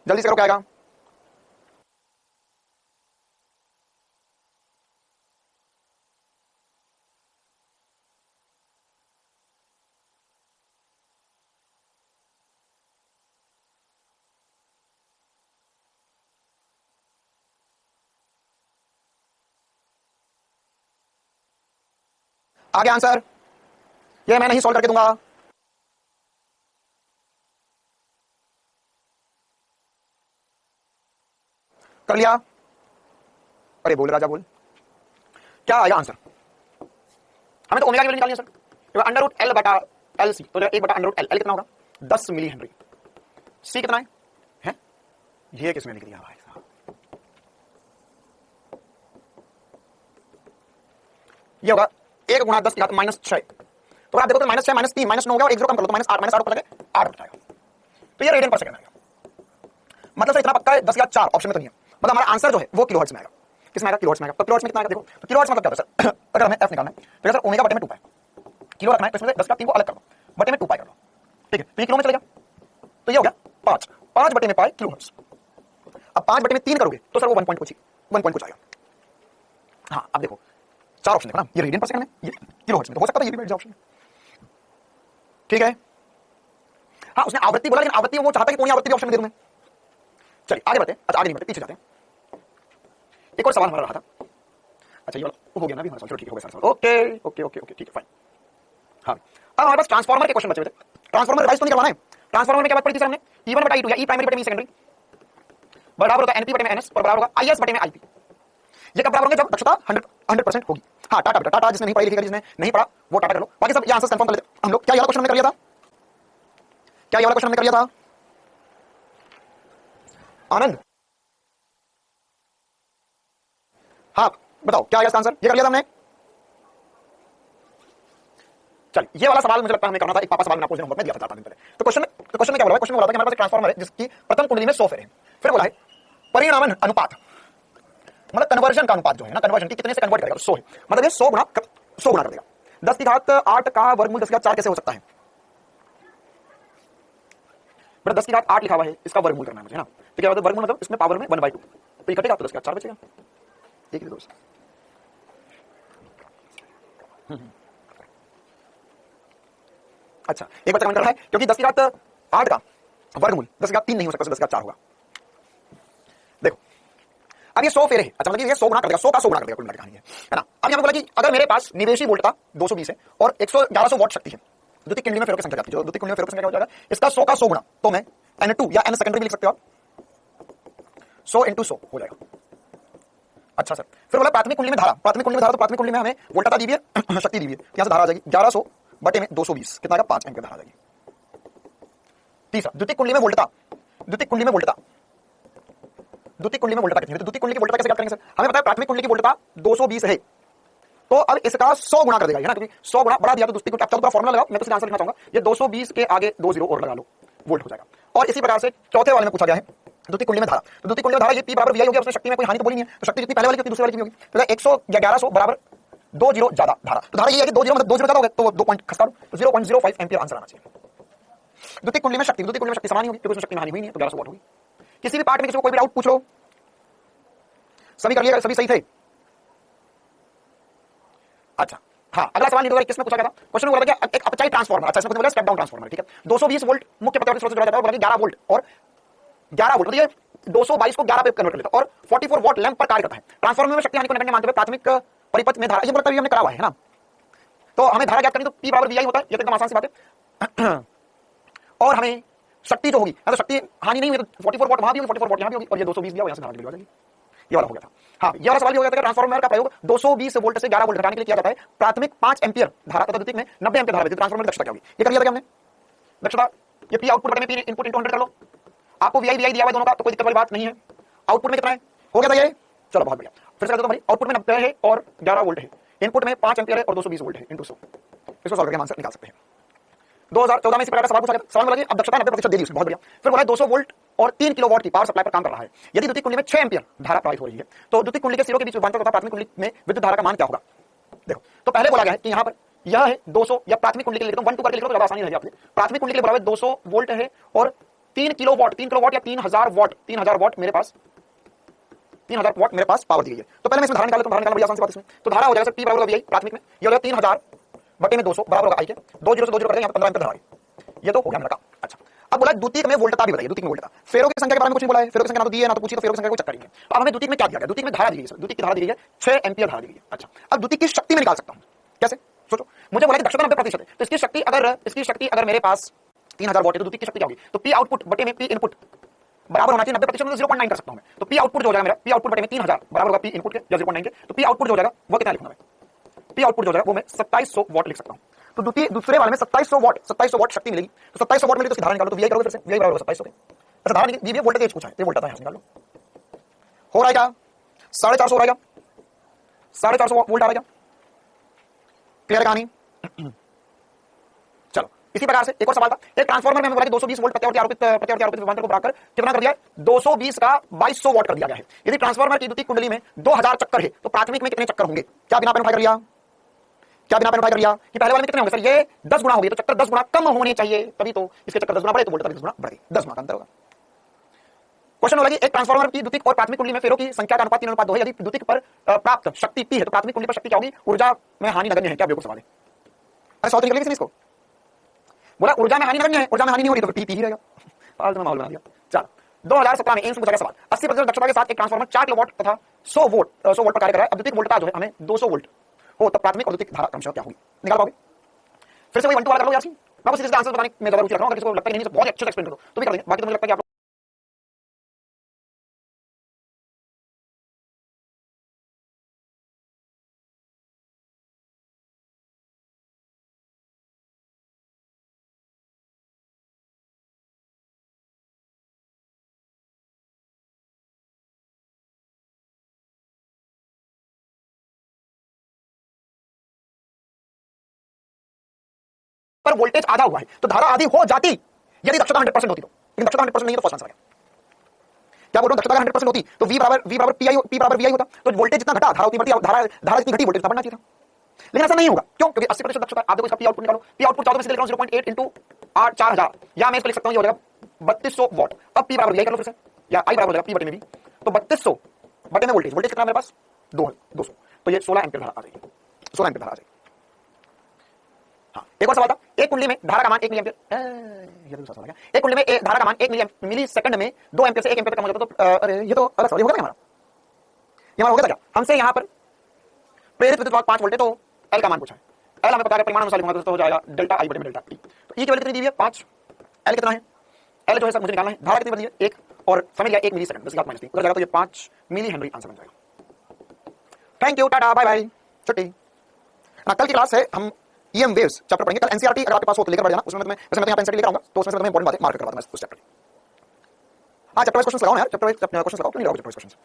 जल्दी से करो, क्या आएगा? आगे आंसर, ये मैं नहीं सॉल्व करके दूंगा, कर लिया, अरे बोल राजा बोल, क्या आएगा आंसर? हमें तो ओमेगा की वैल्यू निकालनी है सर, अंडर रूट एल बटा एल सी, तो 1 बटा अंडर रूट एल, एल कितना होगा 10 मिली हेनरी, सी कितना है? ये किसने लिख दिया भाई साहब, ये होगा 1 × 10 की घात -6, तो आप देखो तो -6 -3 -9 हो गया, और 1 0 कम कर लो तो -8 ऊपर लगे 8 हो जाएगा, तो ये रेडियन पर सेकंड आएगा, मतलब सर इतना पक्का है 10 की घात 4 ऑप्शन में तो नहीं है, मतलब हमारा आंसर जो है वो किलोहर्ट्ज में आएगा। किसमें आएगा? किलोहर्ट्ज में आएगा। तो किलोहर्ट्ज में कितना आएगा देखो, तो किलोहर्ट्ज मतलब क्या होता है सर? अगर हमें एफ निकालना है तो सर ओमेगा बटे में 2 पाई किलो रखना है, तो इसमें 10 का 3 को अलग कर दो, बटे में 2 पाई कर दो, ठीक है, तो ये किलो में चलेगा, तो ये हो गया 5 बटे में पाई किलोहर्ट्ज। अब 5 बटे में 3 करोगे तो सर वो 1 पॉइंट कुछ आएगा। हाँ अब देखो 4 ऑप्शन देखो ना, ये रेडियन पर सेकंड में, ये किलोहर्ट्ज में, तो हो सकता है ये भी बैठ जाए ऑप्शन, ठीक है। हाँ उसने आवृत्ति बोला, लेकिन आवृत्ति वो चाहता है कि कोई आवृत्ति भी ऑप्शन में दे दूं मैं। चलिए आगे बढ़ते हैं। अच्छा आगे नहीं बढ़ते, पीछे जाते हैं। एक और सवाल हमारा रहा था, अच्छा ये वाला हो गया ना अभी हमारा सवाल, चलो ठीक हो गया sir, okay okay okay okay ठीक है फाइन। हाँ अब हमारे पास ट्रांसफार्मर के क्वेश्चन बचे हुए थे। ट्रांसफार्मर रिवाइज तो नहीं करवाना है। ट्रांसफार्मर में क्या बात पड़ी थी सर हमने? E1 बटा E2 या E प्राइमरी बटे E सेकेंडरी बराबर होगा NP बटे में NS और बराबर होगा IS बटे में IP। ये कब बराबर होंगे? जब दक्षता 100% होगी। हाँ टाटा बेटा, टाटा जिसने नहीं पढ़ी लिखी, जिसने नहीं पढ़ा वो टाटा कर लो, बाकी सब ये आंसर कंफर्म कर लेते हम लोग। क्या ये वाला क्वेश्चन हमने कर लिया था? क्या ये वाला क्वेश्चन हमने कर लिया था आनंद? हाँ बताओ क्या है इसका आंसर? ये कर लिया था हमने। चल ये वाला सवाल मुझे लगता है हमें करना था, एक पापा सवाल मैंने आपको होमवर्क में दिया था 4 दिन पहले। तो क्वेश्चन में क्या बोला? क्वेश्चन में बोला था कि हमारे पास एक ट्रांसफार्मर है जिसकी प्रथम कुंडली में 100 फेरे हैं, फिर बोला है परिणामन अनुपात, मतलब कन्वर्जन का अनुपात जो है ना, कन्वर्जन की कितने से कन्वर्ट करेगा, 100 है, मतलब ये 100 गुणा कर देगा। 10 की घात 8 का वर्गमूल 10 की घात 4 कैसे हो सकता है? बेटा 10 की घात 8 लिखा हुआ है, इसका वर्गमूल करना है मुझे ना, तो क्या होता है वर्गमूल मतलब इसमें पावर में 1/2, तो ये कटेगा तो 10 की घात 4 बचेगा। एक ही दोस्त अच्छा एक बच्चा कमेंट कर रहा है क्योंकि 10 की घात 8 का वर्गमूल 10 की घात 3 नहीं हो सकता, 10 की घात 4 होगा। देखो अब ये 100 फेरे है, अच्छा मतलब ये 100 गुना कर देगा, 100 का 100 गुना कर देगा, कुल मिलाकर कहानी है ना। अब यहां पे बोला कि अगर मेरे पास निवेशी वोल्टता 220 है और 1100 वाट शक्ति है, द्वितीय कुंडली में फेरों की संख्या, जो द्वितीय कुंडली में फेरों की संख्या क्या हो जाएगा, इसका 100 का 100 गुना, तो मैं N2 या N सेकेंडरी भी लिख सकते हो आप, 100 × 100 हो जाएगा। अच्छा सर फिर बोला प्राथमिक कुंडली में धारा, प्राथमिक कुंडली में धारा, तो प्राथमिक कुंडली में हमें वोल्टता दी हुई है, शक्ति दी हुई है, यहां से धारा आ जाएगी 1100 बटे में 220 कितना आएगा? 5 एम्पीयर धारा आ जाएगी। तीसरा द्वितीय कुंडली में वोल्टता, द्वितीय कुंडली में वोल्टता कितनी है? तो द्वितीय कुंडली की वोल्टता कैसे ज्ञात करेंगे सर? हमें पता है प्राथमिक कुंडली की वोल्टता 220 है, तो अब इसका 100 गुना कर देगा है ना, क्योंकि 100 गुना बढ़ा दिया तो द्वितीय कुंडली, अब फॉर्मूला लगाओ, मैं तो सीधा आंसर लिखना चाहूंगा, ये 220 के आगे 2 जीरो और लगा लो, वोल्ट हो जाएगा। और इसी प्रकार से चौथे वाले में पूछा गया है द्वितीय कुंडली में धारा, तो द्वितीय कुंडली में धारा ये P बराबर VI होगी, उसमें शक्ति में कोई हानि तो बोली नहीं है, तो शक्ति जितनी पहले वाली की दूसरे वाली की भी होगी, तो 100 या 1100 बराबर 2 जीरो ज्यादा धारा, तो धारा ये है कि 2 जीरो मतलब 2 जीरो ज्यादा हो गए तो 2 पॉइंट खसका दो, 0.05 एम्पीयर आंसर आना चाहिए। द्वितीय कुंडली में शक्ति समान होगी क्योंकि उसमें शक्ति में हानि हुई नहीं है, तो 1100 वाट होगी। किसी भी पार्ट में किसी को कोई भी डाउट पूछ लो, सभी कर लिएगा, सभी सही थे। अच्छा हाँ अगला सवाल नीचे किसमें पूछा गया था? क्वेश्चन में बोला था कि एक अपचाई ट्रांसफार्मर, अच्छा इसमें बोला स्टेप डाउन ट्रांसफार्मर, ठीक है, 220 वोल्ट मुख्य प्रतिरोध स्रोत से जोड़ा जाता है और 11 वोल्ट और 11 वोल्ट, ये 222 को 11 पे कन्वर्ट कर लेता है और 44 वॉट लैंप पर कार्य करता है। ट्रांसफार्मर में शक्ति हानि को नगण्य मानते हुए प्राथमिक परिपथ में धारा, ये बोलता है हमने करा हुआ है ना, तो हमें धारा ज्ञात करनी, तो P बराबर VI होता है, ये तो एकदम आसान सी बात है। और हमें शक्ति जो होगी, तो शक्ति हानि नहीं हुई तो 44 वॉट वहां भी होगी, 44 वॉट यहां भी होगी, और ये 220 दिया, यहां से धारा भी आ जाएगी। ये वाला हो गया था। हाँ ये वाला सवाल भी हो गया था कि ट्रांसफार्मर का प्रयोग 220 वोल्ट से 11 वोल्ट घटाने के लिए किया जाता है, प्राथमिक 5 एम्पीयर धारा तथा द्वितीय में 90 एम्पीयर धारा, ट्रांसफार्मर की दक्षता क्या होगी? ये कर लिया था हमने दक्षता, ये P आउटपुट बटे में P इनपुट 100 कर लो, आपको VI दिया हुआ दोनों का, तो कोई दिक्कत वाली बात नहीं है। आउटपुट में कितना है? हो गया था ये, चलो बहुत बढ़िया, फिर से कर दो भाई, आउटपुट में 90 है और 11 वोल्ट है, इनपुट में 5 एम्पीयर है और 220 वोल्ट है × 100, इसको सॉल्व करके आंसर निकाल सकते हैं। 2014 में इस प्रकार का सवाल पूछा गया, सवाल बोला कि अब दक्षता 90% दे दी उसने, बहुत बढ़िया। फिर बोला 200 वोल्ट और 3 किलोवाट की पावर सप्लाई पर काम कर रहा है, यदि द्वितीय कुंडली में 6 एम्पीयर धारा प्रवाहित हो रही है, तो द्वितीय कुंडली के सिरों के बीच विभवांतर तथा प्राथमिक कुंडली में विद्युत धारा का मान क्या होगा? देखो तो पहले बोला गया है कि यहाँ पर यह है 200, या प्राथमिक कुंडली के लिए 1 2 करके लिख लो तो ज्यादा आसानी रहेगी आपके लिए। प्राथमिक कुंडली के लिए बराबर 200 वोल्ट है और 3 किलोवाट या 3000 वाट मेरे पास, 3000 वाट मेरे पास पावर दी गई है। तो पहले मैं इसमें धारा निकाल लेता हूं, धारा निकालना बड़ी आसान सी बात है इसमें। तो धारा हो जाएगा P बराबर होगा VI प्राथमिक में, ये हो जाएगा 3000 बटे में 200 बराबर होगा I के, 2 जीरो से 2 जीरो कर देंगे, यहाँ पे 15 एम्पीयर धारा है, ये तो हो गया मेरा काम। अच्छा अब बोला द्वितीय में वोल्टता भी बताइए, द्वितीय में वोल्टता, फेरों की संख्या के बारे में कुछ नहीं बोला है, फेरों की संख्या ना तो दी है ना तो पूछी, तो फेरों की संख्या को चेक करेंगे। अब हमें द्वितीय में क्या दिया गया? द्वितीय में धारा दी गई है, द्वितीय की धारा दी गई है 6 एम्पीयर धारा दी गई है। अच्छा अब द्वितीय की शक्ति में निकाल सकता हूं कैसे? सोचो, मुझे बोला कि दक्षता 90% है, तो इसकी शक्ति अगर मेरे पास 3000 वाट है, तो द्वितीय की शक्ति क्या होगी? तो P आउटपुट बटे में P इनपुट बराबर होना चाहिए 90%, मतलब 0.9 कर सकता हूं मैं, तो P आउटपुट जो हो जाएगा मेरा, P आउटपुट बटे में 3000 बराबर होगा P इनपुट के या 0.9 के, तो P आउटपुट जो हो जाएगा वो कितना लिखूंगा मैं? P आउटपुट जो हो जाएगा वो मैं 2700 वाट लिख सकता हूं। तो दूसरे वाले में 2700 वाट शक्ति मिलेगी, तो 2700 वाट मिलेगी, तो इसकी धारा निकालो, तो VI करोगे फिर से, VI बराबर होगा 2700 के। अच्छा धारा दी है, वोल्टेज पूछा है, ये वोल्टेज है, निकाल लो। हो रहा है क्या? 450 हो रहा है क्या? 450 वोल्ट आ रहा है क्या? क्लियर है कहानी? चलो इसी प्रकार से एक और सवाल था, एक ट्रांसफार्मर में हमें बोला कि 220 वोल्ट प्रत्यावर्ती आरोपित विभवांतर को बढ़ाकर कितना कर दिया है, 220 का 2200 वॉट कर दिया गया है। यदि ट्रांसफार्मर की द्वितीयक कुंडली में 2000 चक्कर है तो प्राथमिक में कितने चक्कर होंगे? क्या बिना पेन उठाकर लिया, क्या बिना पेन उठाकर लिया कि पहले वाले में कितने होंगे? सर ये 10 गुना होगी, तो चक्कर 10 गुना कम होने चाहिए, तभी तो इसके चक्कर 10 गुना बढ़े तो वोल्टेज 10 गुना बढ़े, 10 गुना का अंतर होगा। क्वेश्चन होगा कि एक ट्रांसफार्मर की द्वितीयक और प्राथमिक कुंडली में फेरों की संख्या का अनुपात 3:2 है। यदि द्वितीयक पर प्राप्त शक्ति P है तो प्राथमिक कुंडली पर शक्ति क्या होगी? ऊर्जा में हानि नगण्य है। क्या बेवकूफ सवाल है? अरे सॉल्व निकलेगी इसको, बोला ऊर्जा में हानि नगण्य है, ऊर्जा में हानि नहीं हो रही तो P ही रहेगा। फालतू में माहौल बना दिया। चलो 2017 में एम्स पूछा गया सवाल, 80% दक्षता के साथ एक ट्रांसफार्मर 4 किलोवाट तथा 100 वोल्ट पर कार्य कर रहा है। अब द्वितीयक वोल्टेज जो है हमें 200 वोल्ट हो तब प्राथमिक और द्वितीयक धारा क्रमशः क्या होगी? निकाल पाओगे? फिर से वही 1 2 वाला कर लो यार। मैं बस इसका आंसर बताने में ज्यादा रुचि रख रहा हूं, अगर किसी को लगता है नहीं बहुत अच्छे से एक्सप्लेन करो तो भी कर देंगे, बाकी तो मुझे लगता है कि आप पर वोल्टेज आधा हुआ है तो धारा आधी हो जाती यदि दक्षता 100% होती तो, लेकिन दक्षता 100% नहीं है तो फर्स्ट आंसर है। क्या बोल रहा हूं, दक्षता 100% होती तो V बराबर PI होता, तो वोल्टेज जितना घटा धारा उतनी बढ़ती, धारा जितनी घटी वोल्टेज उतना बढ़ना चाहिए था, लेकिन ऐसा नहीं होगा। क्यों? क्योंकि 80% दक्षता, आप देखो इसका P आउटपुट निकालो, P आउटपुट 14 में सीधे लिख रहा हूं 0.8 into 4000, या मैं इसको लिख सकता हूं ये हो जाएगा 3200 वॉट। अब P बराबर यही कर लो फिर से, या I बराबर हो जाएगा P बटे में V, तो 3200 बटे में वोल्टेज कितना मेरे पास 200, तो ये 16 एम्पीयर धारा आ जाएगी, 16 एम्पीयर धारा आ जाएगी। हाँ, एक और सवाल था, एक कुंडली में धारा का मान 1 मिली एम्पीयर, ये तो सवाल है। एक कुंडली में धारा का मान 1 मिली सेकंड में 2 एम्पीयर से 1 एम्पीयर तक कम हो जाता तो अरे ये तो अलग सवाल हो गया हमारा, ये हमारा हो गया था क्या? हमसे यहाँ पर प्रेरित विद्युत वाहक 5 वोल्ट है तो L का मान पूछा है। L हमें पता है परिमाण अनुसार लिखूंगा तो हो जाएगा डेल्टा I बटे में डेल्टा T। तो E की वैल्यू कितनी दी हुई है 5, L कितना है? L जो है सर मुझे निकालना है, धारा कितनी बनी है 1 और समय लिया 1 मिली सेकंड, 10 माइनस 3 उधर जाएगा तो ये 5 मिली हेनरी आंसर बन जाएगा। Thank you, tata bye bye, छुट्टी। कल की क्लास है हम EM वेव्स चैप्टर पढ़ेंगे। कल NCERT अगर आपके पास हो तो लेकर बढ़ जाना, उसमें मैं वैसे मैं यहाँ NCERT लेकर आऊंगा तो उसमें तुम्हें इंपॉर्टेंट बातें मार्क करवा दूंगा उस चैप्टर की। हाँ चैप्टर वाइज क्वेश्चन लगाओ यार, चैप्टर वाइज क्वेश्चन लगाओ, क्यों नहीं लगाओ चैप्टर वाइज क्वेश्चन?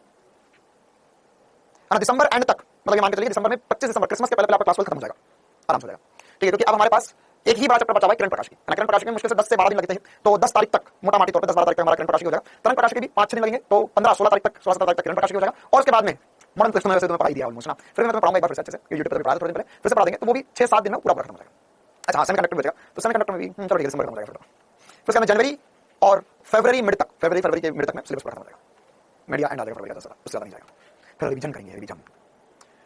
हाँ दिसंबर एंड तक, मतलब ये मान के चलिए दिसंबर में 25 दिसंबर क्रिसमस के पहले आपका क्लास खत्म हो जाएगा, आराम से हो जाएगा। ठीक है, क्योंकि अब हमारे पास एक ही बड़ा चैप्टर बचा हुआ है किरण प्रकाश की। किरण प्रकाश में मुश्किल से 10 से 12 दिन लगते हैं, तो 10 तारीख तक मोटा माटी तौर पर 10-12 तारीख तक हमारा किरण प्रकाश हो जाएगा। तरंग प्रकाश के भी 5-6 दिन लगेंगे, तो 15-16 तारीख तक 16-17 तारीख तक किरण प्रकाश हो जाएगा। और उसके बाद में मॉडर्न क्वेश्चन में तुम्हें पढ़ाई दिया ऑलमोस्ट ना, फिर मैं तुम्हें पढ़ाऊंगा एक बार फिर से अच्छे से, यूट्यूब पर पढ़ा थोड़े दिन पहले, फिर से पढ़ा देंगे, तो वो भी 6-7 दिन में पूरा खत्म हो जाएगा। अच्छा हाँ, सेमीकंडक्टर बचेगा, तो सेमीकंडक्टर में भी चलो ठीक है दिसंबर खत्म हो जाएगा। फिर उसके बाद जनवरी और फरवरी मिड तक, फरवरी के मिड तक में सिलेबस खत्म हो जाएगा, मीडिया एंड आ जाएगा फरवरी का, उससे ज्यादा नहीं जाएगा, फिर रिवीजन करेंगे रिवीजन।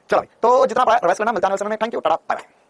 चलो तो जितना पढ़ा रिवाइज करना, मिलता है नेक्स्ट में। Thank you, tata bye bye.